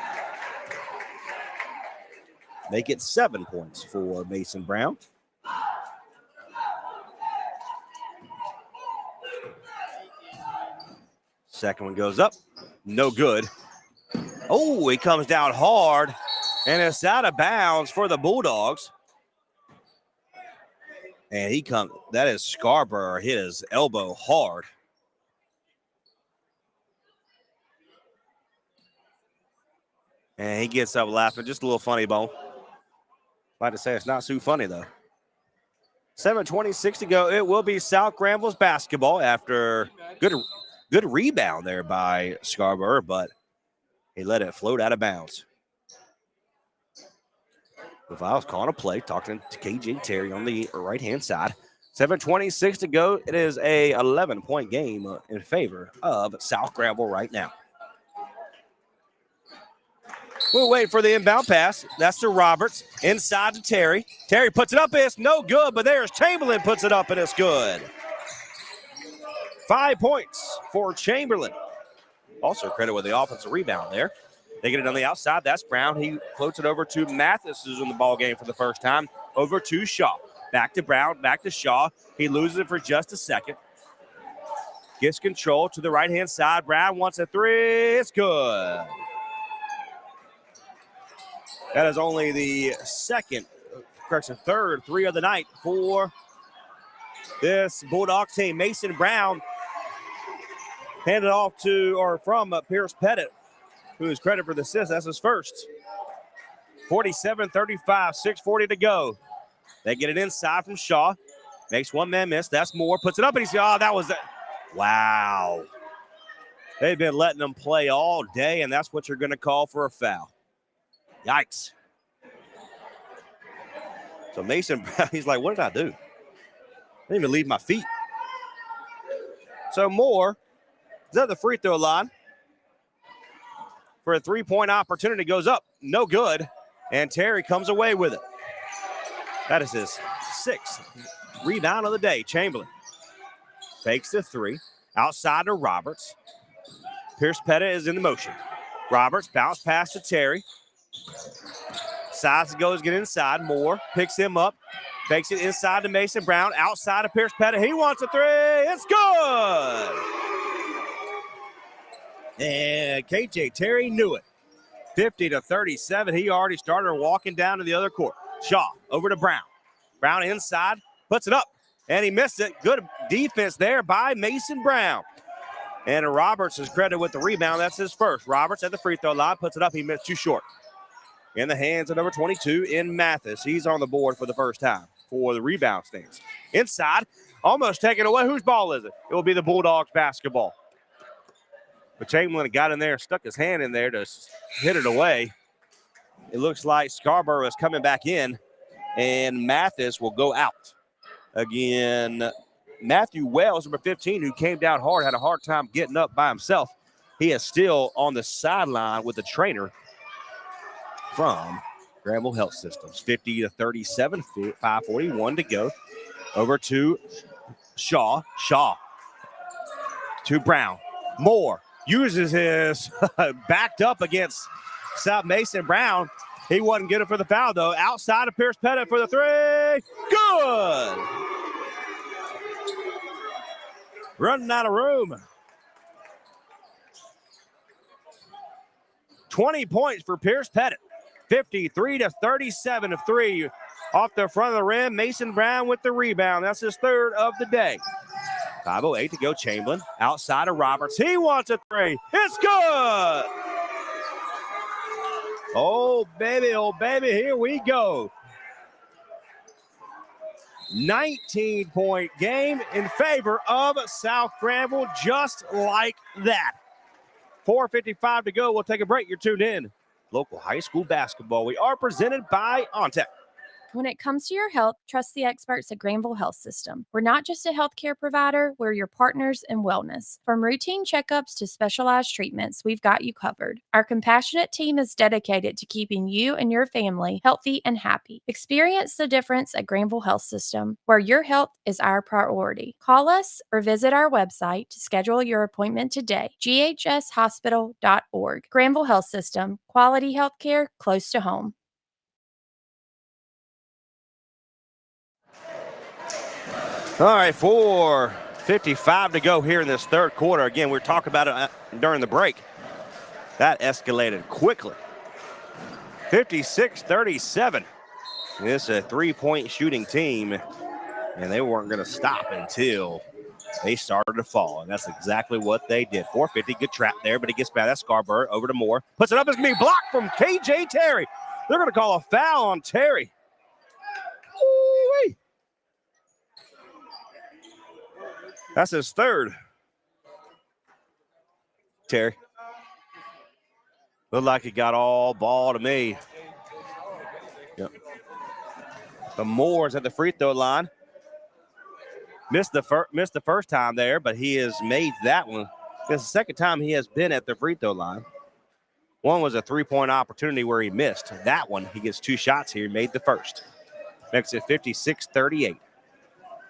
Make it 7 points for Mason Brown. Second one goes up. No good. Oh, he comes down hard, and it's out of bounds for the Bulldogs. And that is Scarborough hit his elbow hard. And he gets up laughing, just a little funny bone. Like to say it's not too funny, though. 7:26 to go. It will be South Granville's basketball after good rebound there by Scarborough, but he let it float out of bounds. If I was calling a play, talking to KJ Terry on the right-hand side. 7:26 to go. It is a 11-point game in favor of South Granville right now. We'll wait for the inbound pass. That's to Roberts. Inside to Terry. Terry puts it up. It's no good, but there's Chamberlain puts it up, and it's good. 5 points for Chamberlain. Also credit with the offensive rebound there. They get it on the outside. That's Brown. He floats it over to Mathis, who's in the ball game for the first time. Over to Shaw. Back to Brown. Back to Shaw. He loses it for just a second. Gets control to the right-hand side. Brown wants a three. It's good. That is only the third three of the night for this Bulldog team. Mason Brown handed off from Pierce Pettit, who is credit for the assist. That's his first. 47-35, 6:40 to go. They get it inside from Shaw. Makes one man miss. That's Moore. Puts it up, and he's, that was it. Wow. They've been letting them play all day, and that's what you're going to call for a foul. Yikes. So Mason Brown, he's like, what did I do? I didn't even leave my feet. So Moore is at the free throw line for a three-point opportunity. Goes up. No good. And Terry comes away with it. That is his sixth rebound of the day. Chamberlain fakes the three. Outside to Roberts. Pierce Pettit is in the motion. Roberts bounce pass to Terry. Sides goes, get inside. Moore picks him up. Fakes it inside to Mason Brown. Outside to Pierce Pettit. He wants a three. It's good. And KJ Terry knew it. 50-37. He already started walking down to the other court. Shaw over to Brown. Brown inside. Puts it up. And he missed it. Good defense there by Mason Brown. And Roberts is credited with the rebound. That's his first. Roberts at the free throw line. Puts it up. He missed too short. In the hands of number 22 in Mathis. He's on the board for the first time for the rebound stance. Inside. Almost taken away. Whose ball is it? It will be the Bulldogs basketball. But Chamberlain got in there, stuck his hand in there to hit it away. It looks like Scarborough is coming back in, and Mathis will go out. Again, Matthew Wells, number 15, who came down hard, had a hard time getting up by himself. He is still on the sideline with the trainer from Granville Health Systems. 50-37, 5:41 to go. Over to Shaw. Shaw to Brown. Moore uses his backed up against South Mason Brown. He wasn't good for the foul, though. Outside of Pierce Pettit for the three. Good. Running out of room. 20 points for Pierce Pettit. 53-37 of three. Off the front of the rim, Mason Brown with the rebound. That's his third of the day. 5:08 to go. Chamberlain outside of Roberts. He wants a three. It's good. Oh, baby, here we go. 19-point game in favor of South Granville, just like that. 4:55 to go. We'll take a break. You're tuned in. Local high school basketball. We are presented by Ontic. When it comes to your health, trust the experts at Granville Health System. We're not just a healthcare provider, we're your partners in wellness. From routine checkups to specialized treatments, we've got you covered. Our compassionate team is dedicated to keeping you and your family healthy and happy. Experience the difference at Granville Health System, where your health is our priority. Call us or visit our website to schedule your appointment today. ghshospital.org. Granville Health System, quality healthcare close to home. All right, 4:55 to go here in this third quarter. Again, we were talking about it during the break. That escalated quickly. 56-37. This is a three-point shooting team, and they weren't going to stop until they started to fall, and that's exactly what they did. 4:50, good trap there, but he gets back. That's Scarborough over to Moore. Puts it up. It's going to be blocked from KJ Terry. They're going to call a foul on Terry. Ooh-wee. That's his third. Terry. Looked like he got all ball to me. Yep. The Moore's at the free throw line. Missed the first time there, but he has made that one. It's the second time he has been at the free throw line. One was a three-point opportunity where he missed. That one, he gets 2 shots here. He made the first. Makes it 56-38.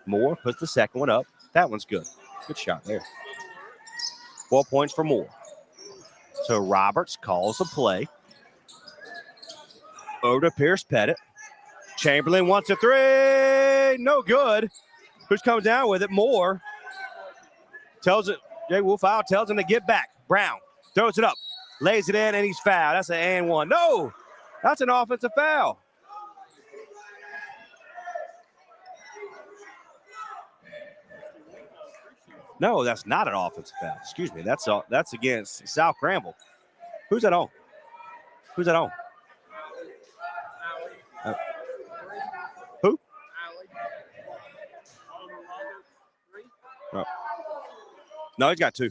Moore puts the second one up. That one's good. Good shot there. 4 points for Moore. So Roberts calls the play. Over to Pierce Pettit. Chamberlain wants a three. No good. Who's coming down with it? Moore. Tells it, Jay Wolfow tells him to get back. Brown throws it up. Lays it in, and he's fouled. That's an and one. No, that's an offensive foul. No, that's not an offensive foul. Excuse me. That's against South Granville. Who's that on? Who's that on? Who? Oh. No, he's got 2.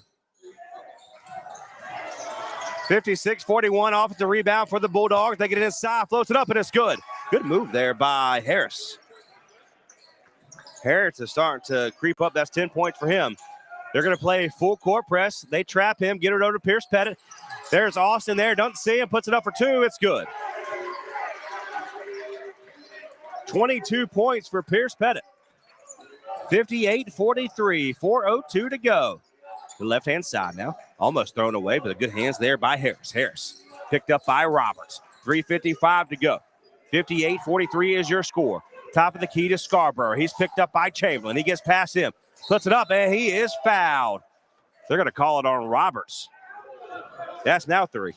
56-41, offensive rebound for the Bulldogs. They get it inside, floats it up, and it's good. Good move there by Harris. Harris is starting to creep up. That's 10 points for him. They're going to play full court press. They trap him, get it over to Pierce Pettit. There's Austin there, doesn't see him, puts it up for 2. It's good. 22 points for Pierce Pettit. 58-43, 4:02 to go. The left-hand side now. Almost thrown away, but a good hands there by Harris. Harris picked up by Roberts. 3:55 to go. 58-43 is your score. Top of the key to Scarborough. He's picked up by Chamberlain. He gets past him. Puts it up, and he is fouled. They're going to call it on Roberts. That's now 3.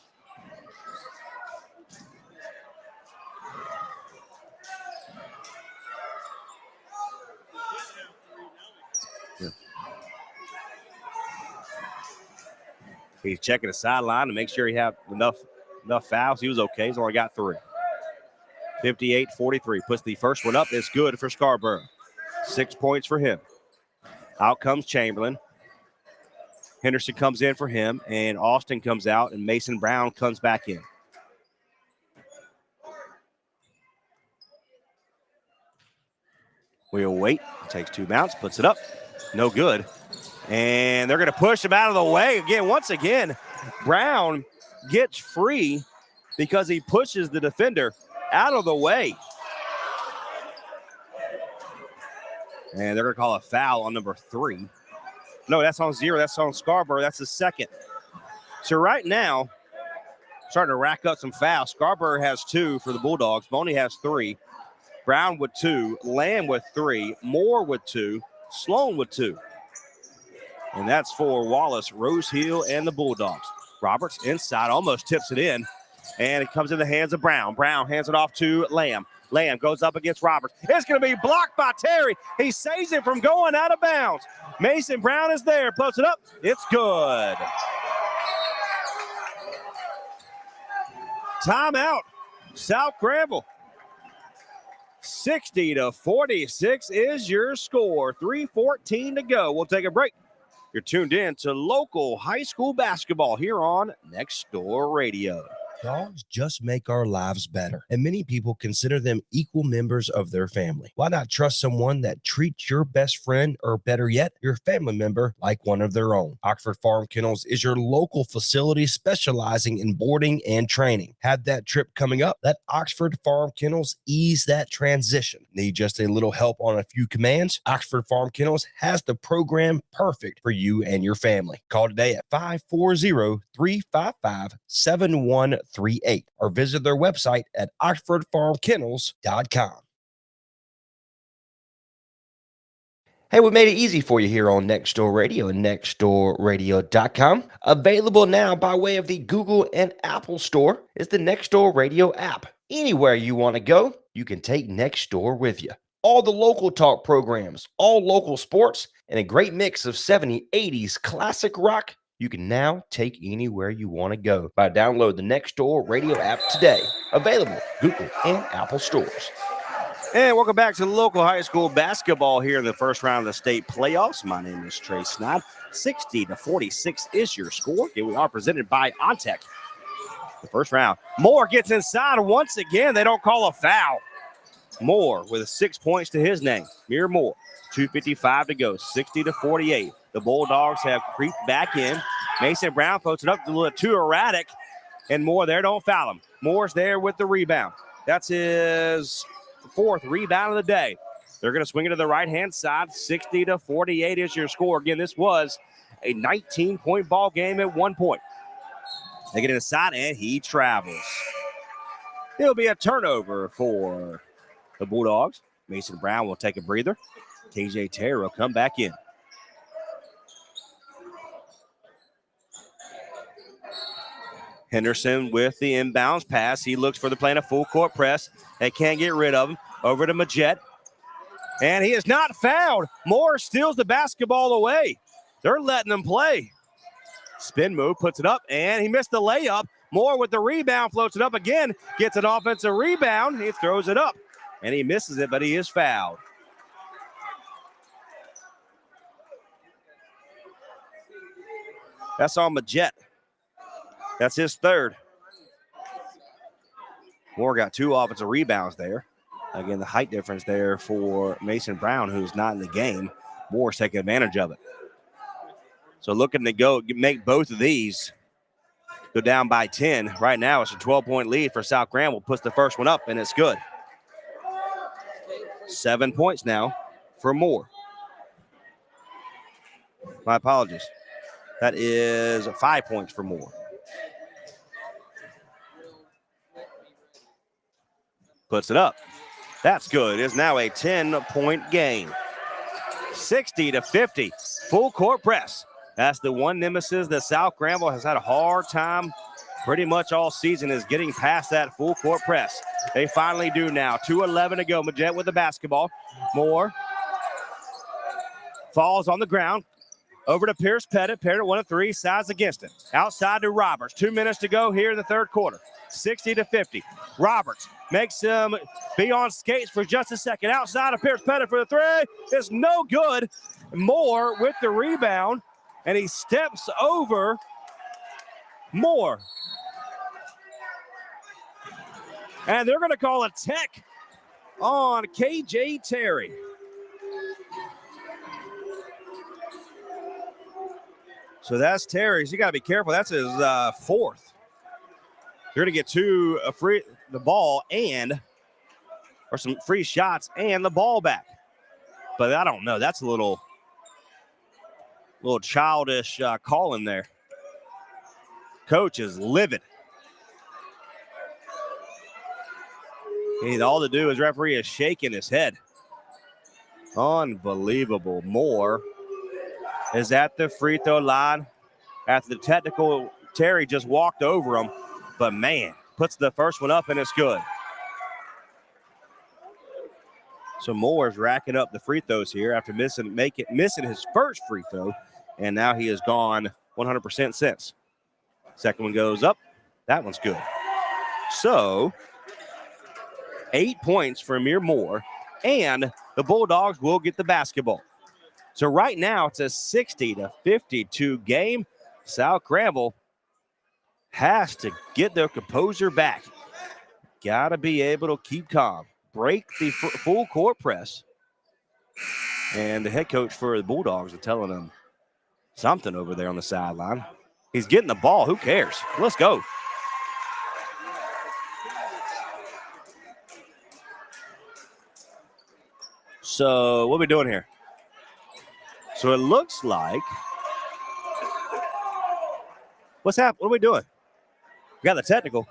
He's checking the sideline to make sure he had enough fouls. He was okay. He's only got 3. 58-43. Puts the first one up. It's good for Scarborough. 6 points for him. Out comes Chamberlain. Henderson comes in for him, and Austin comes out, and Mason Brown comes back in. We'll wait. Takes 2 bounce, puts it up. No good. And they're going to push him out of the way again. Once again, Brown gets free because he pushes the defender out of the way. And they're going to call a foul on number 3. No, that's on 0. That's on Scarborough. That's the second. So right now, starting to rack up some fouls. Scarborough has 2 for the Bulldogs. Boney has 3. Brown with 2. Lamb with 3. Moore with 2. Sloan with 2. And that's for Wallace, Rosehill, and the Bulldogs. Roberts inside, almost tips it in. And it comes in the hands of Brown. Brown hands it off to Lamb. Lamb goes up against Roberts. It's going to be blocked by Terry. He saves it from going out of bounds. Mason Brown is there. Puts it up. It's good. Timeout. South Granville. 60-46 is your score. 3:14 to go. We'll take a break. You're tuned in to local high school basketball here on Next Door Radio. Dogs just make our lives better, and many people consider them equal members of their family. Why not trust someone that treats your best friend, or better yet, your family member, like one of their own? Oxford Farm Kennels is your local facility specializing in boarding and training. Have that trip coming up? Let Oxford Farm Kennels ease that transition. Need just a little help on a few commands? Oxford Farm Kennels has the program perfect for you and your family. Call today at 540-355-7138 or visit their website at oxfordfarmkennels.com. Hey, we made it easy for you here on Next Door Radio and nextdoorradio.com. Available now by way of the Google and Apple Store is the Next Door Radio app. Anywhere you want to go, you can take Next Door with you. All the local talk programs, all local sports, and a great mix of 70s, 80s classic rock you can now take anywhere you want to go by download the Next Door Radio app today. Available Google and Apple stores. And welcome back to local high school basketball here in the first round of the state playoffs. My name is Trey Snob. 60-46 is your score. We are presented by Ontic. The first round. Moore gets inside once again. They don't call a foul. Moore with 6 points to his name. Muir Moore. 2:55 to go. 60-48. The Bulldogs have creeped back in. Mason Brown puts it up a little too erratic. and Moore there. Don't foul him. Moore's there with the rebound. That's his 4th rebound of the day. They're going to swing it to the right-hand side. 60-48 is your score. Again, this was a 19-point ball game at one point. They get inside, and he travels. It'll be a turnover for the Bulldogs. Mason Brown will take a breather. KJ Terry will come back in. Henderson with the inbounds pass. He looks for the play in a full court press. They can't get rid of him. Over to Majette. And he is not fouled. Moore steals the basketball away. They're letting him play. Spin move, puts it up, and he missed the layup. Moore with the rebound, floats it up again, gets an offensive rebound. He throws it up, and he misses it, but he is fouled. That's on Majette. That's his 3rd. Moore got 2 offensive rebounds there. Again, the height difference there for Mason Brown, who's not in the game. Moore's taking advantage of it. So looking to go make both of these go down by 10. Right now, it's a 12-point lead for South Granville. Puts the first one up, and it's good. 7 points now for Moore. My apologies. That is 5 points for Moore. Puts it up. That's good. It's now a 10-point game. 60-50. Full court press. That's the one nemesis that South Granville has had a hard time pretty much all season, is getting past that full court press. They finally do now. 2:11 to go. Majette with the basketball. Moore falls on the ground. Over to Pierce Pettit. Pettit 1 of 3. Sides against it. Outside to Roberts. 2 minutes to go here in the third quarter. 60-50. Roberts makes him be on skates for just a second. Outside of Pierce Pettit for the 3. It's no good. Moore with the rebound, and he steps over Moore. And they're going to call a tech on KJ Terry. So that's Terry's. You got to be careful. That's his 4th. You're going to get the ball or some free shots and the ball back. But I don't know. That's a little childish calling there. Coach is livid. All to do is referee is shaking his head. Unbelievable. Moore is at the free throw line. After the technical, Terry just walked over him. But, man, puts the first one up, and it's good. So Moore's racking up the free throws here after missing his first free throw. And now he has gone 100% since. Second one goes up. That one's good. So 8 points for Amir Moore, and the Bulldogs will get the basketball. So right now it's a 60-52 game. South Granville has to get their composure back. Got to be able to keep calm, break the full court press. And the head coach for the Bulldogs are telling them something over there on the sideline. He's getting the ball. Who cares? Let's go. So what are we doing here? So it looks like, what's happening? What are we doing? We got the technical.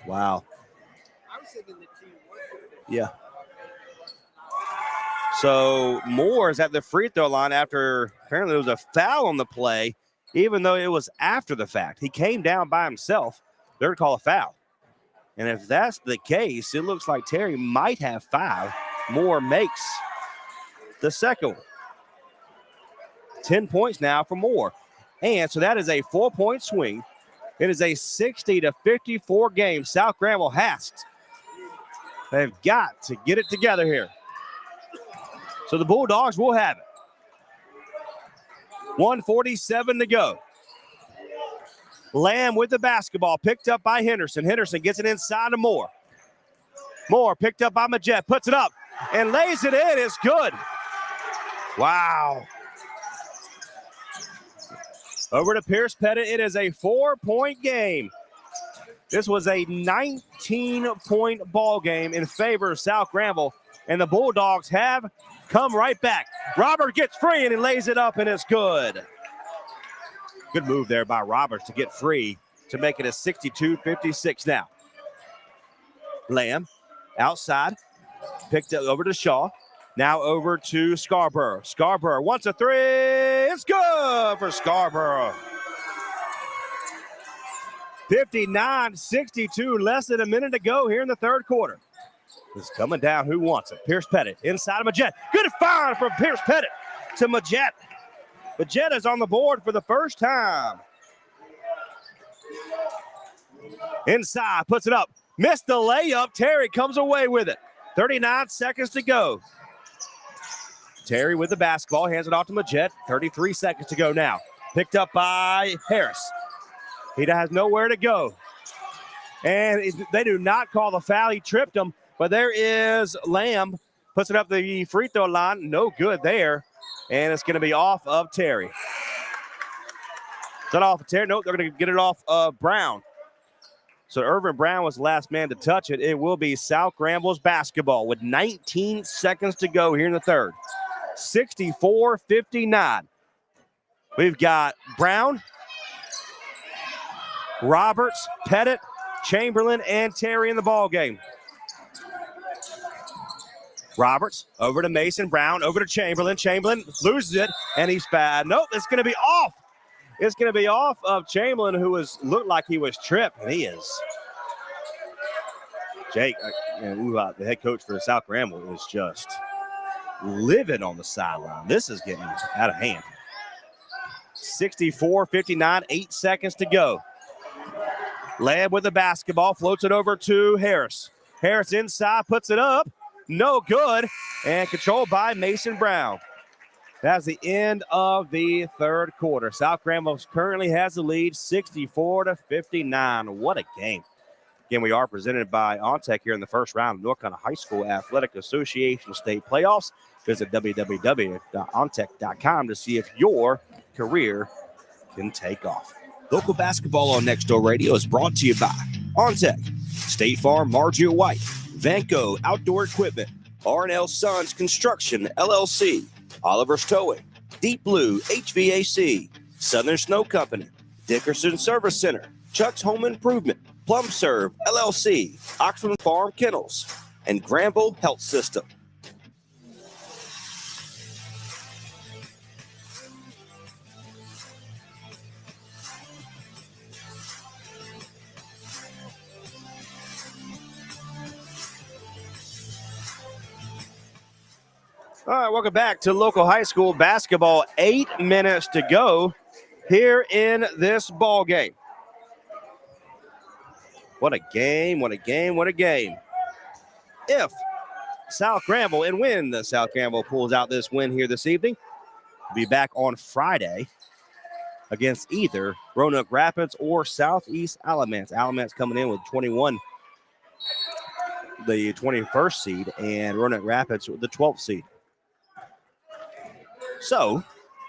Wow. Yeah. So Moore is at the free throw line after apparently there was a foul on the play, even though it was after the fact. He came down by himself. They're going to call a foul. And if that's the case, it looks like Terry might have 5. Moore makes the second one. 10 points now for Moore. And so that is a 4-point swing. It is a 60-54 game. South Granville has. They've got to get it together here. So the Bulldogs will have it. 1:47 to go. Lamb with the basketball, picked up by Henderson. Henderson gets it inside to Moore. Moore picked up by Majette, puts it up and lays it in. It's good. Wow. Over to Pierce Pettit. It is a 4-point game. This was a 19-point ball game in favor of South Granville, and the Bulldogs have come right back. Robert gets free, and he lays it up, and it's good. Good move there by Roberts to get free to make it a 62-56 now. Lamb outside, picked up over to Shaw. Now over to Scarborough. Scarborough wants a three. It's good for Scarborough. 59-62, less than a minute to go here in the third quarter. It's coming down. Who wants it? Pierce Pettit inside of Majette. Good find from Pierce Pettit to Majette. Majette is on the board for the first time. Inside, puts it up. Missed the layup. Terry comes away with it. 39 seconds to go. Terry with the basketball, hands it off to Majette. 33 seconds to go now. Picked up by Harris. He has nowhere to go. And they do not call the foul. He tripped him, but there is Lamb. Puts it up the free throw line. No good there. And it's going to be off of Terry. Is that off of Terry? Nope, they're going to get it off of Brown. So Irvin Brown was the last man to touch it. It will be South Granville's basketball with 19 seconds to go here in the third. 64-59. We've got Brown, Roberts, Pettit, Chamberlain, and Terry in the ball game. Roberts over to Mason. Brown over to Chamberlain. Chamberlain loses it, and he's bad. Nope, it's going to be off. It's going to be off of Chamberlain, who looked like he was tripped, and he is. Jake, the head coach for South Granville, is just livid on the sideline. This is getting out of hand. 64-59, 8 seconds to go. Lamb with the basketball, floats it over to Harris. Harris inside, puts it up. No good, and controlled by Mason Brown. That's the end of the third quarter. South Granville currently has the lead, 64-59. What a game. Again, we are presented by Ontic here in the first round of North Carolina High School Athletic Association State Playoffs. Visit www.ontic.com to see if your career can take off. Local basketball on Next Door Radio is brought to you by Ontic, State Farm, Margie White, Vanco Outdoor Equipment, R&L Sons Construction, LLC, Oliver's Towing, Deep Blue HVAC, Southern Snow Company, Dickerson Service Center, Chuck's Home Improvement, Plum Serve, LLC, Oxford Farm Kennels, and Granville Health System. All right, welcome back to local high school basketball. 8 minutes to go here in this ball game. What a game, what a game, what a game. If South Granville, and when the South Granville pulls out this win here this evening, we'll be back on Friday against either Roanoke Rapids or Southeast Alamance. Alamance coming in with 21, the 21st seed, and Roanoke Rapids with the 12th seed. So,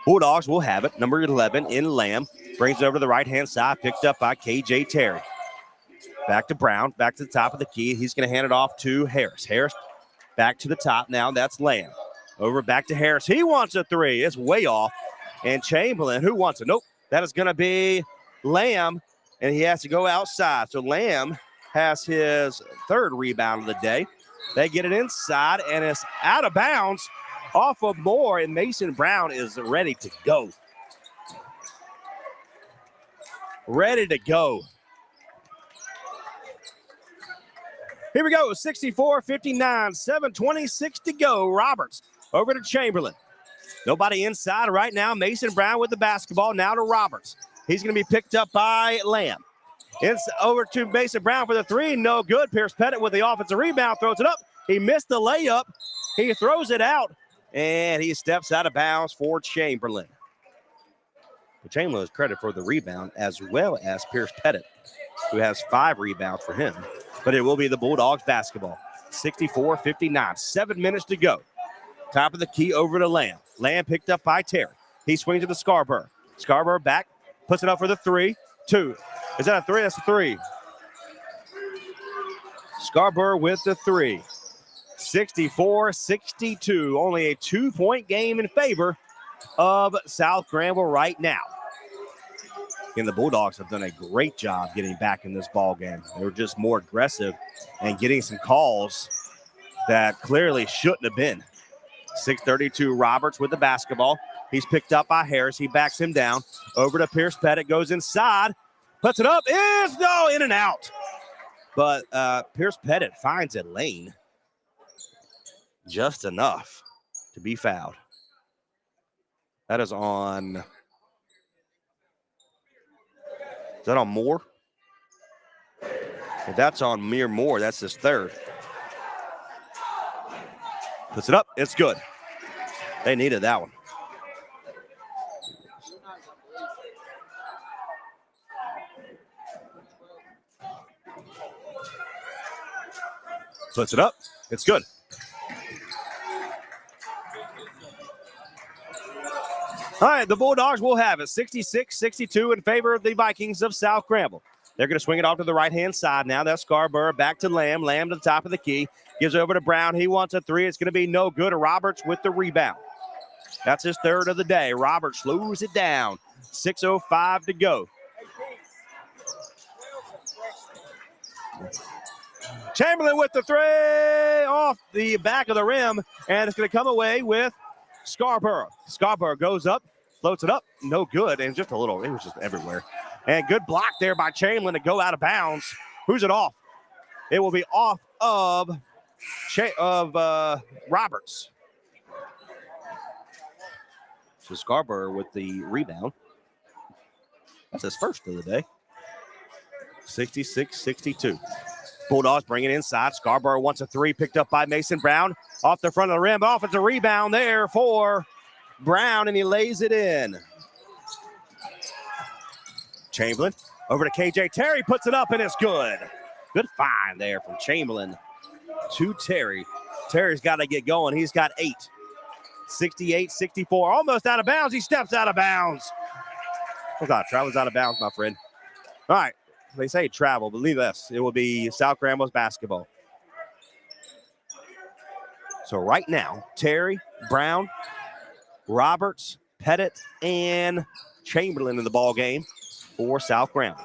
Bulldogs will have it. Number 11 in Lamb. Brings it over to the right-hand side. Picked up by KJ Terry. Back to Brown. Back to the top of the key. He's going to hand it off to Harris. Harris back to the top now. That's Lamb. Over back to Harris. He wants a three. It's way off. And Chamberlain, who wants it? Nope. That is going to be Lamb, and he has to go outside. So Lamb has his third rebound of the day. They get it inside, and it's out of bounds. Off of Moore, and Mason Brown is ready to go. Ready to go. Here we go, 64-59, 7:26 to go. Roberts over to Chamberlain. Nobody inside right now. Mason Brown with the basketball, now to Roberts. He's going to be picked up by Lamb. It's over to Mason Brown for the three, no good. Pierce Pettit with the offensive rebound, throws it up. He missed the layup. He throws it out. And he steps out of bounds for Chamberlain. But Chamberlain is credited for the rebound as well as Pierce Pettit, who has 5 rebounds for him. But it will be the Bulldogs basketball. 64-59, 7 minutes to go. Top of the key over to Lamb. Lamb picked up by Terry. He swings to the Scarborough. Scarborough back Puts it up for the 3-2. Is that a 3? That's a 3. Scarborough with the 3. 64-62. Only a 2-point game in favor of South Granville right now. And the Bulldogs have done a great job getting back in this ball game. They were just more aggressive and getting some calls that clearly shouldn't have been. 6:32, Roberts with the basketball. He's picked up by Harris. He backs him down. Over to Pierce Pettit. Goes inside. Puts it up. Is no in and out. But Pierce Pettit finds a lane just enough to be fouled. That is on. Is that on Moore? If that's on Mere Moore, that's his 3rd. Puts it up. It's good. They needed that one. Puts it up. It's good. All right, the Bulldogs will have it. 66-62 in favor of the Vikings of South Granville. They're going to swing it off to the right-hand side now. That's Scarborough back to Lamb. Lamb to the top of the key. Gives it over to Brown. He wants a 3. It's going to be no good. Roberts with the rebound. That's his 3rd of the day. Roberts slows it down. 6:05 to go. Chamberlain with the 3 off the back of the rim, and it's going to come away with Scarborough. Scarborough goes up, floats it up, no good, and just a little, it was just everywhere. And good block there by Chamberlain to go out of bounds. Who's it off? It will be off of Roberts. So Scarborough with the rebound. That's his 1st of the day. 66-62. Bulldogs bring it inside. Scarborough wants a 3, picked up by Mason Brown. Off the front of the rim. Offensive rebound there for Brown, and he lays it in. Chamberlain over to KJ Terry, puts it up, and it's good. Good find there from Chamberlain to Terry. Terry's got to get going. He's got 8. 68-64. Almost out of bounds. He steps out of bounds. Oh, God, travels out of bounds, my friend. All right. They say travel, but leave us. It will be South Granville's basketball. So right now, Terry, Brown, Roberts, Pettit, and Chamberlain in the ball game for South Granville.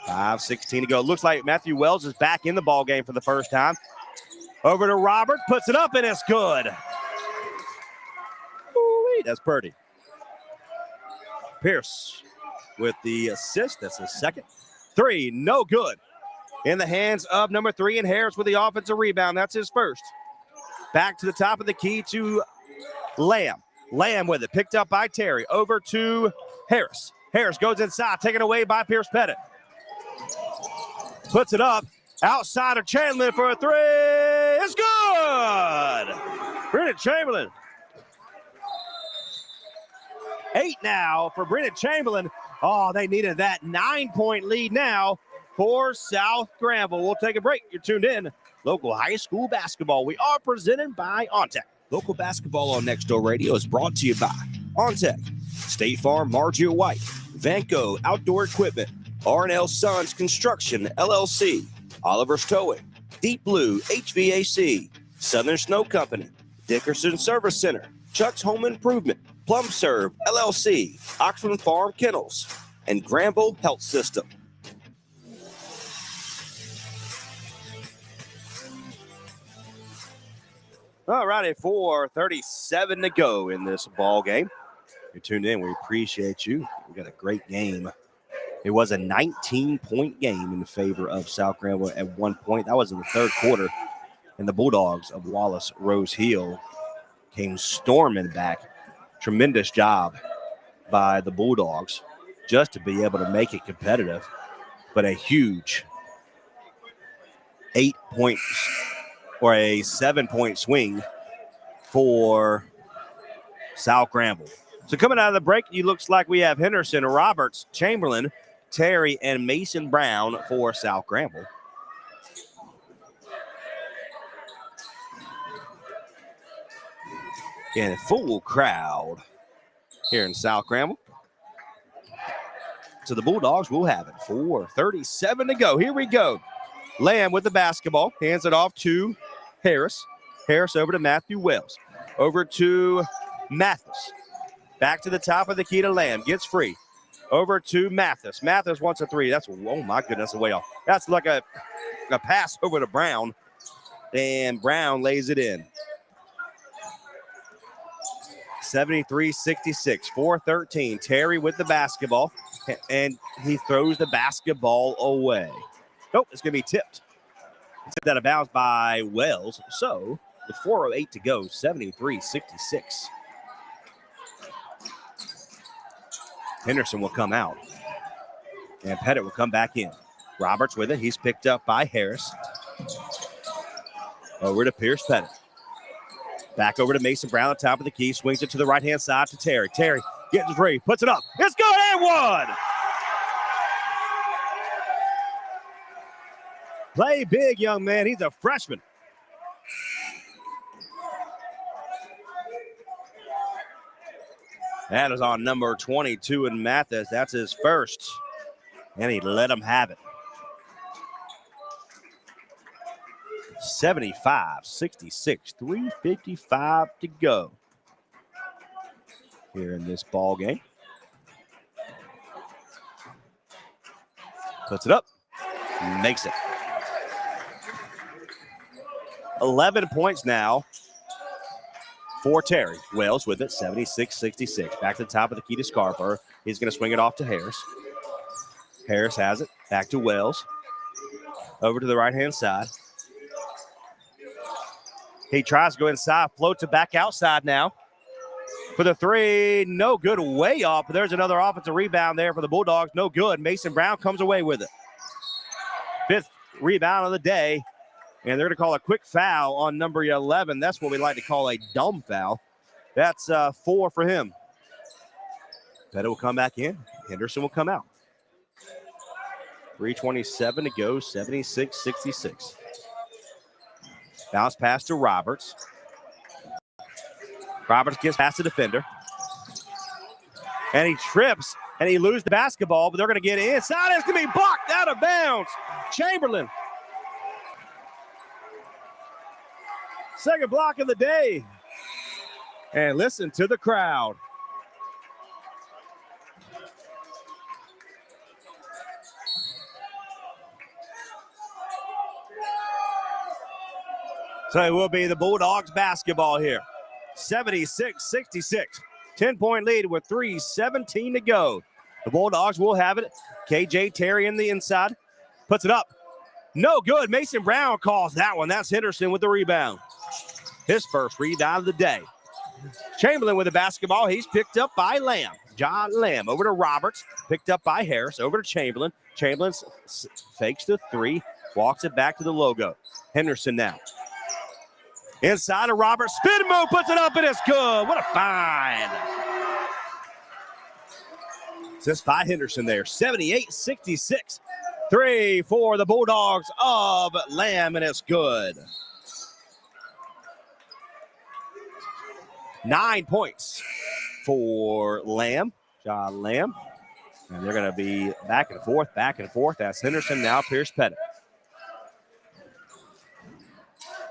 5:16 to go. Looks like Matthew Wells is back in the ball game for the first time. Over to Robert, puts it up, and it's good. Ooh-wee, that's pretty. Pierce with the assist. That's his 2nd. 3, no good. In the hands of number 3, and Harris with the offensive rebound. That's his 1st. Back to the top of the key to Lamb. Lamb with it, picked up by Terry. Over to Harris. Harris goes inside, taken away by Pierce Pettit. Puts it up, outside of Chamberlain for a 3. It's good! Brennan Chamberlain. 8 now for Brennan Chamberlain. Oh, they needed that 9-point lead now for South Granville. We'll take a break. You're tuned in. Local high school basketball. We are presented by Ontic. Local basketball on Next Door Radio is brought to you by Ontic, State Farm, Margia White, Vanco Outdoor Equipment, R&L Sons Construction, LLC, Oliver's Towing, Deep Blue HVAC, Southern Snow Company, Dickerson Service Center, Chuck's Home Improvement, Plum Serve, LLC, Oxford Farm Kennels, and Granville Health System. All righty, 4:37 to go in this ball game. You're tuned in. We appreciate you. We got a great game. It was a 19-point game in favor of South Granville at one point. That was in the 3rd quarter, and the Bulldogs of Wallace Rose Hill came storming back. Tremendous job by the Bulldogs just to be able to make it competitive, but a huge 8 points or a 7-point swing for South Granville. So coming out of the break, it looks like we have Henderson, Roberts, Chamberlain, Terry, and Mason Brown for South Granville. And a full crowd here in South Granville. So the Bulldogs will have it. 4:37 to go. Here we go. Lamb with the basketball. Hands it off to Harris. Harris over to Matthew Wells. Over to Mathis. Back to the top of the key to Lamb. Gets free. Over to Mathis. Mathis wants a three. That's, oh my goodness, a way off. That's like a pass over to Brown. And Brown lays it in. 73-66. 4:13. Terry with the basketball. And he throws the basketball away. Nope, it's going to be tipped. Tipped out of bounds by Wells. So, with 4:08 to go, 73-66. Henderson will come out. And Pettit will come back in. Roberts with it. He's picked up by Harris. Over to Pierce Pettit. Back over to Mason Brown on top of the key. Swings it to the right-hand side to Terry. Terry getting free. Puts it up. It's good and one. Play big, young man. He's a freshman. That is on number 22 in Mathis. That's his first. And he let him have it. 75-66. 3:55 to go here in this ball game. Puts it up. Makes it. 11 points now for Terry. Wells with it, 76-66. Back to the top of the key to Scarborough. He's going to swing it off to Harris. Harris has it. Back to Wells. Over to the right-hand side. He tries to go inside, floats it back outside now. For the three, no good, way off. But there's another offensive rebound there for the Bulldogs. No good. Mason Brown comes away with it. 5th rebound of the day. And they're going to call a quick foul on number 11. That's what we like to call a dumb foul. That's 4 for him. Pettit will come back in. Henderson will come out. 3:27 to go, 76-66. Bounce pass to Roberts. Roberts gets past the defender. And he trips, and he loses the basketball, but they're going to get inside. It's going to be blocked out of bounds. Chamberlain. Second block of the day. And listen to the crowd. So it will be the Bulldogs basketball here. 76-66. 10-point lead with 3:17 to go. The Bulldogs will have it. KJ Terry in the inside. Puts it up. No good. Mason Brown calls that one. That's Henderson with the rebound. His first rebound of the day. Chamberlain with the basketball. He's picked up by Lamb. John Lamb over to Roberts. Picked up by Harris. Over to Chamberlain. Chamberlain fakes the three. Walks it back to the logo. Henderson now. Inside of Roberts. Spin move. Puts it up and it's good. What a find. Assist by Henderson there. 78-66. 3 for the Bulldogs of Lamb, and it's good. 9 points for Lamb, John Lamb. And they're going to be back and forth. That's Henderson, now Pierce Pettit.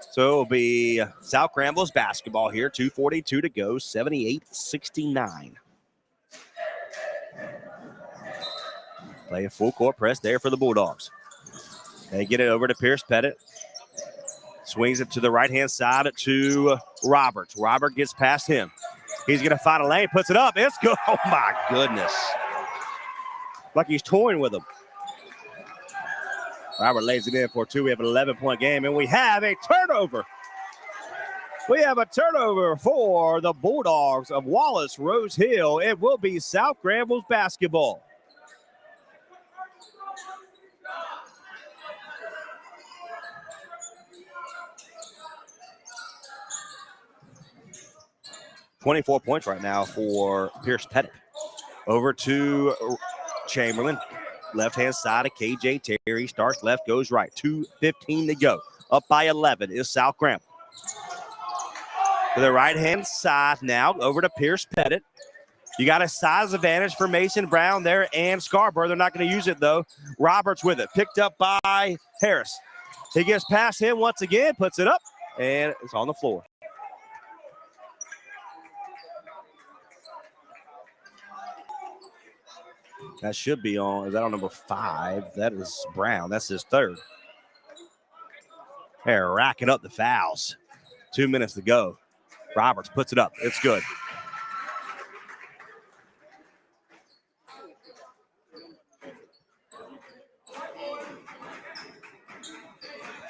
So it'll be South Granville's basketball here. 2:42 to go, 78-69. Play a full court press there for the Bulldogs. They get it over to Pierce Pettit. Swings it to the right-hand side to Roberts. Robert gets past him. He's going to find a lane, puts it up. It's good. Oh, my goodness. Like he's toying with him. Robert lays it in for 2. We have an 11-point game, and we have a turnover. We have a turnover for the Bulldogs of Wallace Rose Hill. It will be South Granville's basketball. .24 points right now for Pierce Pettit. Over to Chamberlain. Left-hand side of KJ Terry. Starts left, goes right. 2:15 to go. Up by 11 is South Granville. To the right-hand side now, over to Pierce Pettit. You got a size advantage for Mason Brown there and Scarborough. They're not going to use it, though. Roberts with it. Picked up by Harris. He gets past him once again, puts it up, and it's on the floor. That should be on. Is that on number 5? That is Brown. That's his third. They're racking up the fouls. 2 minutes to go. Roberts puts it up. It's good.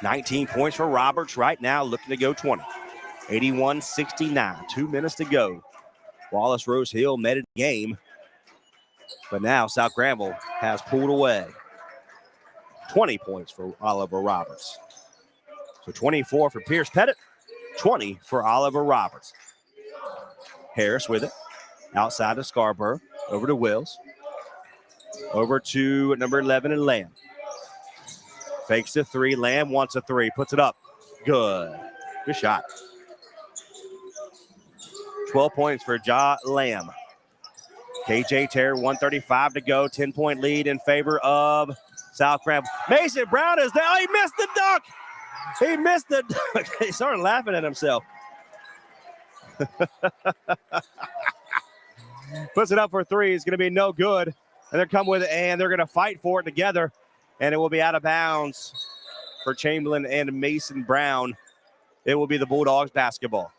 $19 points for Roberts right now, looking to go 20. 81-69. 2 minutes to go. Wallace Rose Hill made it a game, but now South Granville has pulled away. 20 points for Oliver Roberts. So 24 for Pierce Pettit, 20 for Oliver Roberts. Harris with it. Outside to Scarborough. Over to Wills. Over to number 11 and Lamb. Fakes the three. Lamb wants a three. Puts it up. Good. Good shot. 12 points for Ja Lamb. KJ Terry, 1:35 to go. 10-point lead in favor of South Granville. Mason Brown is there. Oh, he missed the dunk. He missed the dunk. He started laughing at himself. Puts it up for three. It's going to be no good. And they're coming with it, and they're going to fight for it together. And it will be out of bounds for Chamberlain and Mason Brown. It will be the Bulldogs basketball.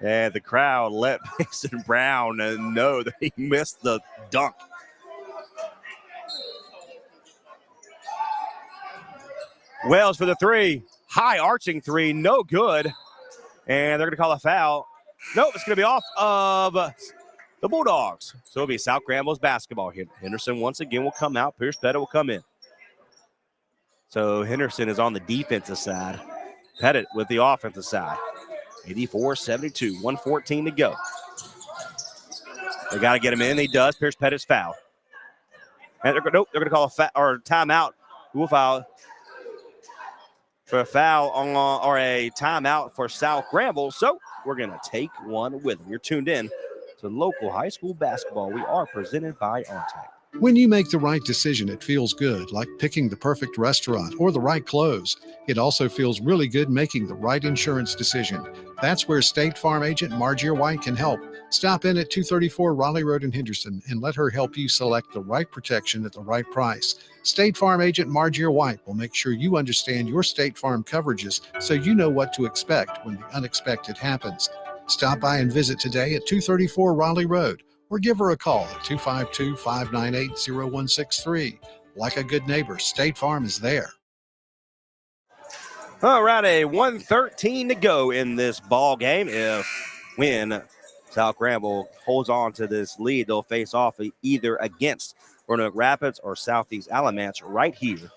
And the crowd let Mason Brown know that he missed the dunk. Wells for the three. High arching three. No good. And they're going to call a foul. Nope, it's going to be off of the Bulldogs. So it'll be South Granville's basketball here. Henderson once again will come out. Pierce Pettit will come in. So Henderson is on the defensive side. Pettit with the offensive side. 84-72, 1:14 to go. They got to get him in. He does. Pierce Pettit's foul. And they're going to call a timeout. Who will foul? For a foul on, or a timeout for South Granville. So we're going to take one with them. You're tuned in to local high school basketball. We are presented by Ontic. When you make the right decision, it feels good, like picking the perfect restaurant or the right clothes. It also feels really good making the right insurance decision. That's where State Farm agent Margie White can help. Stop in at 234 Raleigh Road in Henderson and let her help you select the right protection at the right price. State Farm agent Margie White will make sure you understand your State Farm coverages so you know what to expect when the unexpected happens. Stop by and visit today at 234 Raleigh Road or give her a call at 252-598-0163. Like a good neighbor, State Farm is there. All right, a 1:13 to go in this ball game. When South Granville holds on to this lead, they'll face off either against Roanoke Rapids or Southeast Alamance right here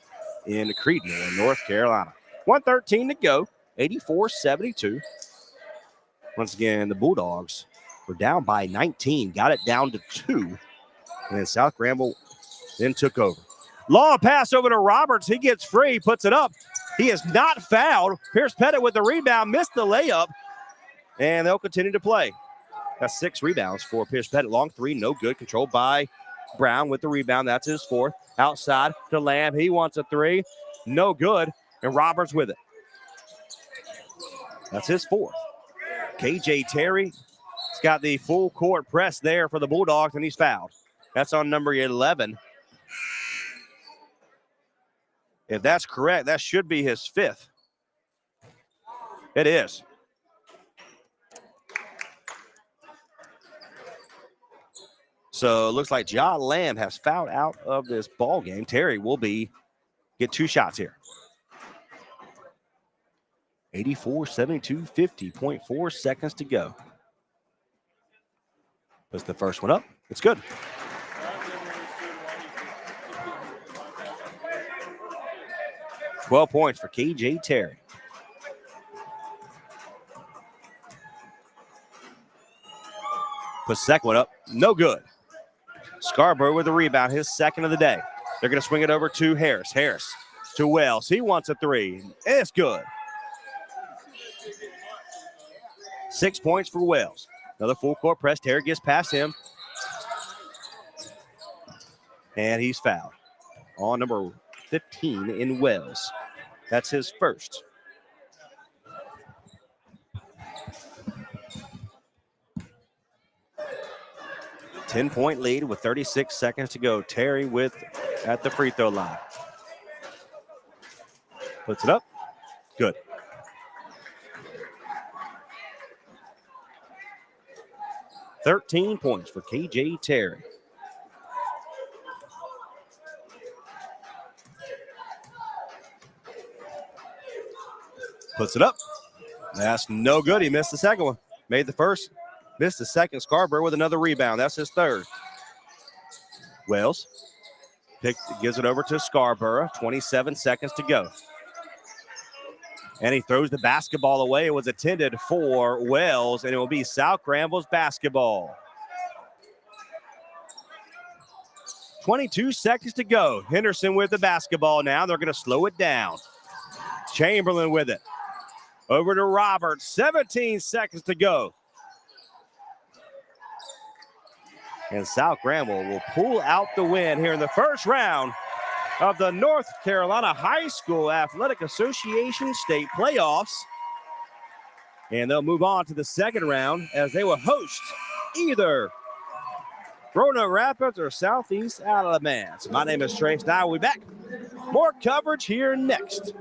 in Creedmoor, North Carolina. 1:13 to go, 84-72. Once again, the Bulldogs were down by 19, got it down to 2, and then South Granville then took over. Long pass over to Roberts. He gets free, puts it up. He is not fouled. Pierce Pettit with the rebound, missed the layup, and they'll continue to play. That's 6 rebounds for Pierce Pettit. Long three, no good. Controlled by Brown with the rebound. That's his 4th. Outside to Lamb. He wants a 3. No good. And Roberts with it. That's his 4th. KJ Terry has got the full court press there for the Bulldogs, and he's fouled. That's on number 11. If that's correct, that should be his 5th. It is. So it looks like Ja Lamb has fouled out of this ball game. Terry will get 2 shots here. 84-72, 50.4 seconds to go. Puts the first one up. It's good. $12 points for KJ Terry. Puts the second one up. No good. Scarborough with the rebound, his 2nd of the day. They're going to swing it over to Harris. Harris to Wells. He wants a 3. It's good. 6 points for Wells. Another full court press. Terry gets past him. And he's fouled on number 15 in Wells. That's his first. A 10-point lead with 36 seconds to go. Terry at the free throw line. Puts it up. Good. $13 points for KJ Terry. Puts it up. That's no good. He missed the second one. Made the first. Missed the second. Scarborough with another rebound. That's his third. Wells gives it over to Scarborough. 27 seconds to go. And he throws the basketball away. It was intended for Wells, and it will be South Granville's basketball. 22 seconds to go. Henderson with the basketball now. They're going to slow it down. Chamberlain with it. Over to Roberts. 17 seconds to go. And South Granville will pull out the win here in the first round of the North Carolina High School Athletic Association State Playoffs. And they'll move on to the second round as they will host either Roanoke Rapids or Southeast Alamance. My name is Trace. Now we'll be back. More coverage here next.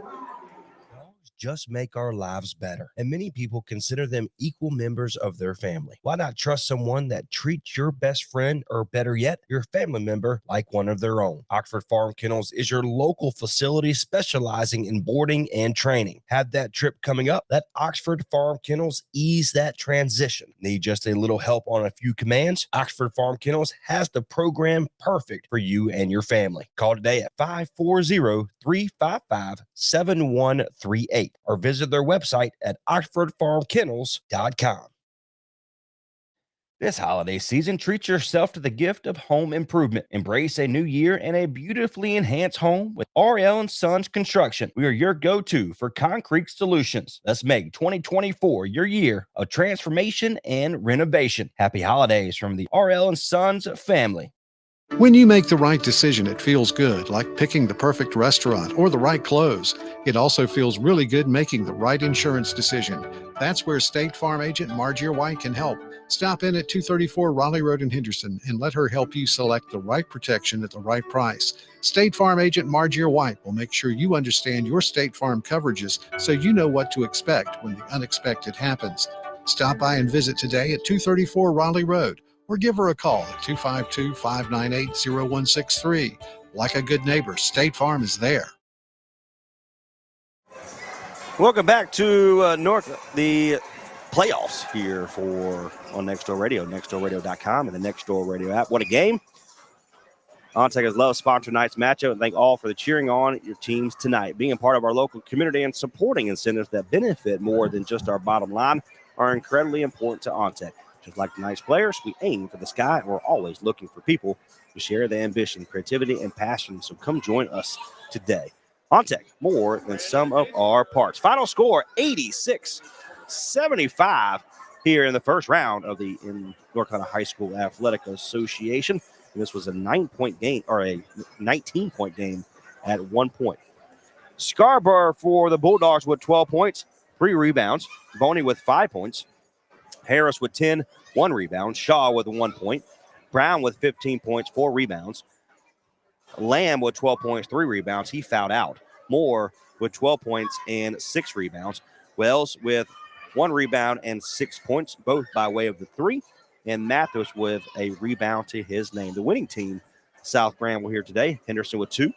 Just make our lives better, and many people consider them equal members of their family. Why not trust someone that treats your best friend, or better yet, your family member, like one of their own? Oxford Farm Kennels is your local facility specializing in boarding and training. Have that trip coming up? Let Oxford Farm Kennels ease that transition. Need just a little help on a few commands? Oxford Farm Kennels has the program perfect for you and your family. Call today at 540-355-7138. Or visit their website at oxfordfarmkennels.com. This holiday season, treat yourself to the gift of home improvement. Embrace a new year and a beautifully enhanced home with RL & Sons Construction. We are your go-to for concrete solutions. Let's make 2024 your year of transformation and renovation. Happy holidays from the RL & Sons family. When you make the right decision, it feels good, like picking the perfect restaurant or the right clothes. It also feels really good making the right insurance decision. That's where State Farm agent Margie White can help. Stop in at 234 Raleigh Road in Henderson and let her help you select the right protection at the right price. State Farm agent Margie White will make sure you understand your State Farm coverages so you know what to expect when the unexpected happens. Stop by and visit today at 234 Raleigh Road, or give her a call at 252-598-0163. Like a good neighbor, State Farm is there. Welcome back to the playoffs here on Nextdoor Radio, nextdoorradio.com, and the Nextdoor Radio app. What a game. Ontic has loved sponsor tonight's matchup, and thank all for the cheering on your teams tonight. Being a part of our local community and supporting incentives that benefit more than just our bottom line are incredibly important to Ontic. Just like tonight's players, we aim for the sky, and we're always looking for people to share the ambition, creativity, and passion. So come join us today. Ontic, more than sum of our parts. Final score, 86-75 here in the first round of the North Carolina High School Athletic Association. And this was a 9-point game, or a 19-point game at 1 point. Scarborough for the Bulldogs with 12 points, 3 rebounds. Boney with 5 points. Harris with 10, 1 rebound. Shaw with 1 point. Brown with 15 points, 4 rebounds. Lamb with 12 points, 3 rebounds. He fouled out. Moore with 12 points and 6 rebounds. Wells with 1 rebound and 6 points, both by way of the 3. And Mathis with a rebound to his name. The winning team, South Granville here today. Henderson with 2.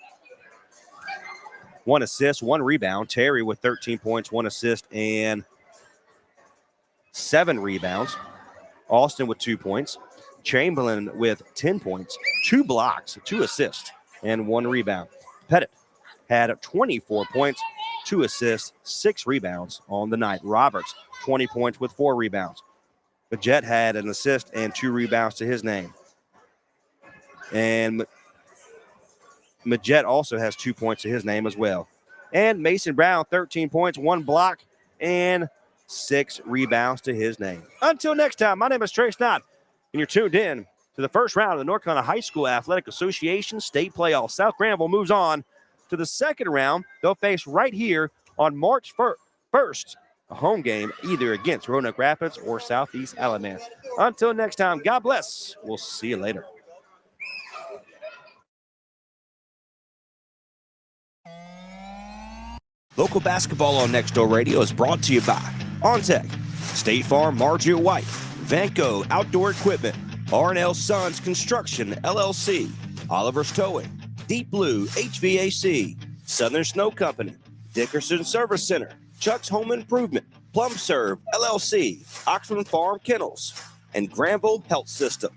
1 assist, 1 rebound. Terry with 13 points, 1 assist, and 7 rebounds. Austin with 2 points. Chamberlain with 10 points, 2 blocks, 2 assists, and 1 rebound. Pettit had 24 points, 2 assists, 6 rebounds on the night. Roberts, 20 points with 4 rebounds. Majette had an assist and 2 rebounds to his name. And Majette also has 2 points to his name as well. And Mason Brown, 13 points, 1 block, and 6 rebounds to his name. Until next time, my name is Trace Knott, and you're tuned in to the first round of the North Carolina High School Athletic Association State Playoffs. South Granville moves on to the second round. They'll face right here on March 1st, a home game either against Roanoke Rapids or Southeast Alabama. Until next time, God bless. We'll see you later. Local basketball on Next Door Radio is brought to you by Ontic, State Farm Marjorie White, Vanco Outdoor Equipment, R&L Sons Construction LLC, Oliver's Towing, Deep Blue HVAC, Southern Snow Company, Dickerson Service Center, Chuck's Home Improvement, Plum Serve LLC, Oxford Farm Kennels, and Granville Health System.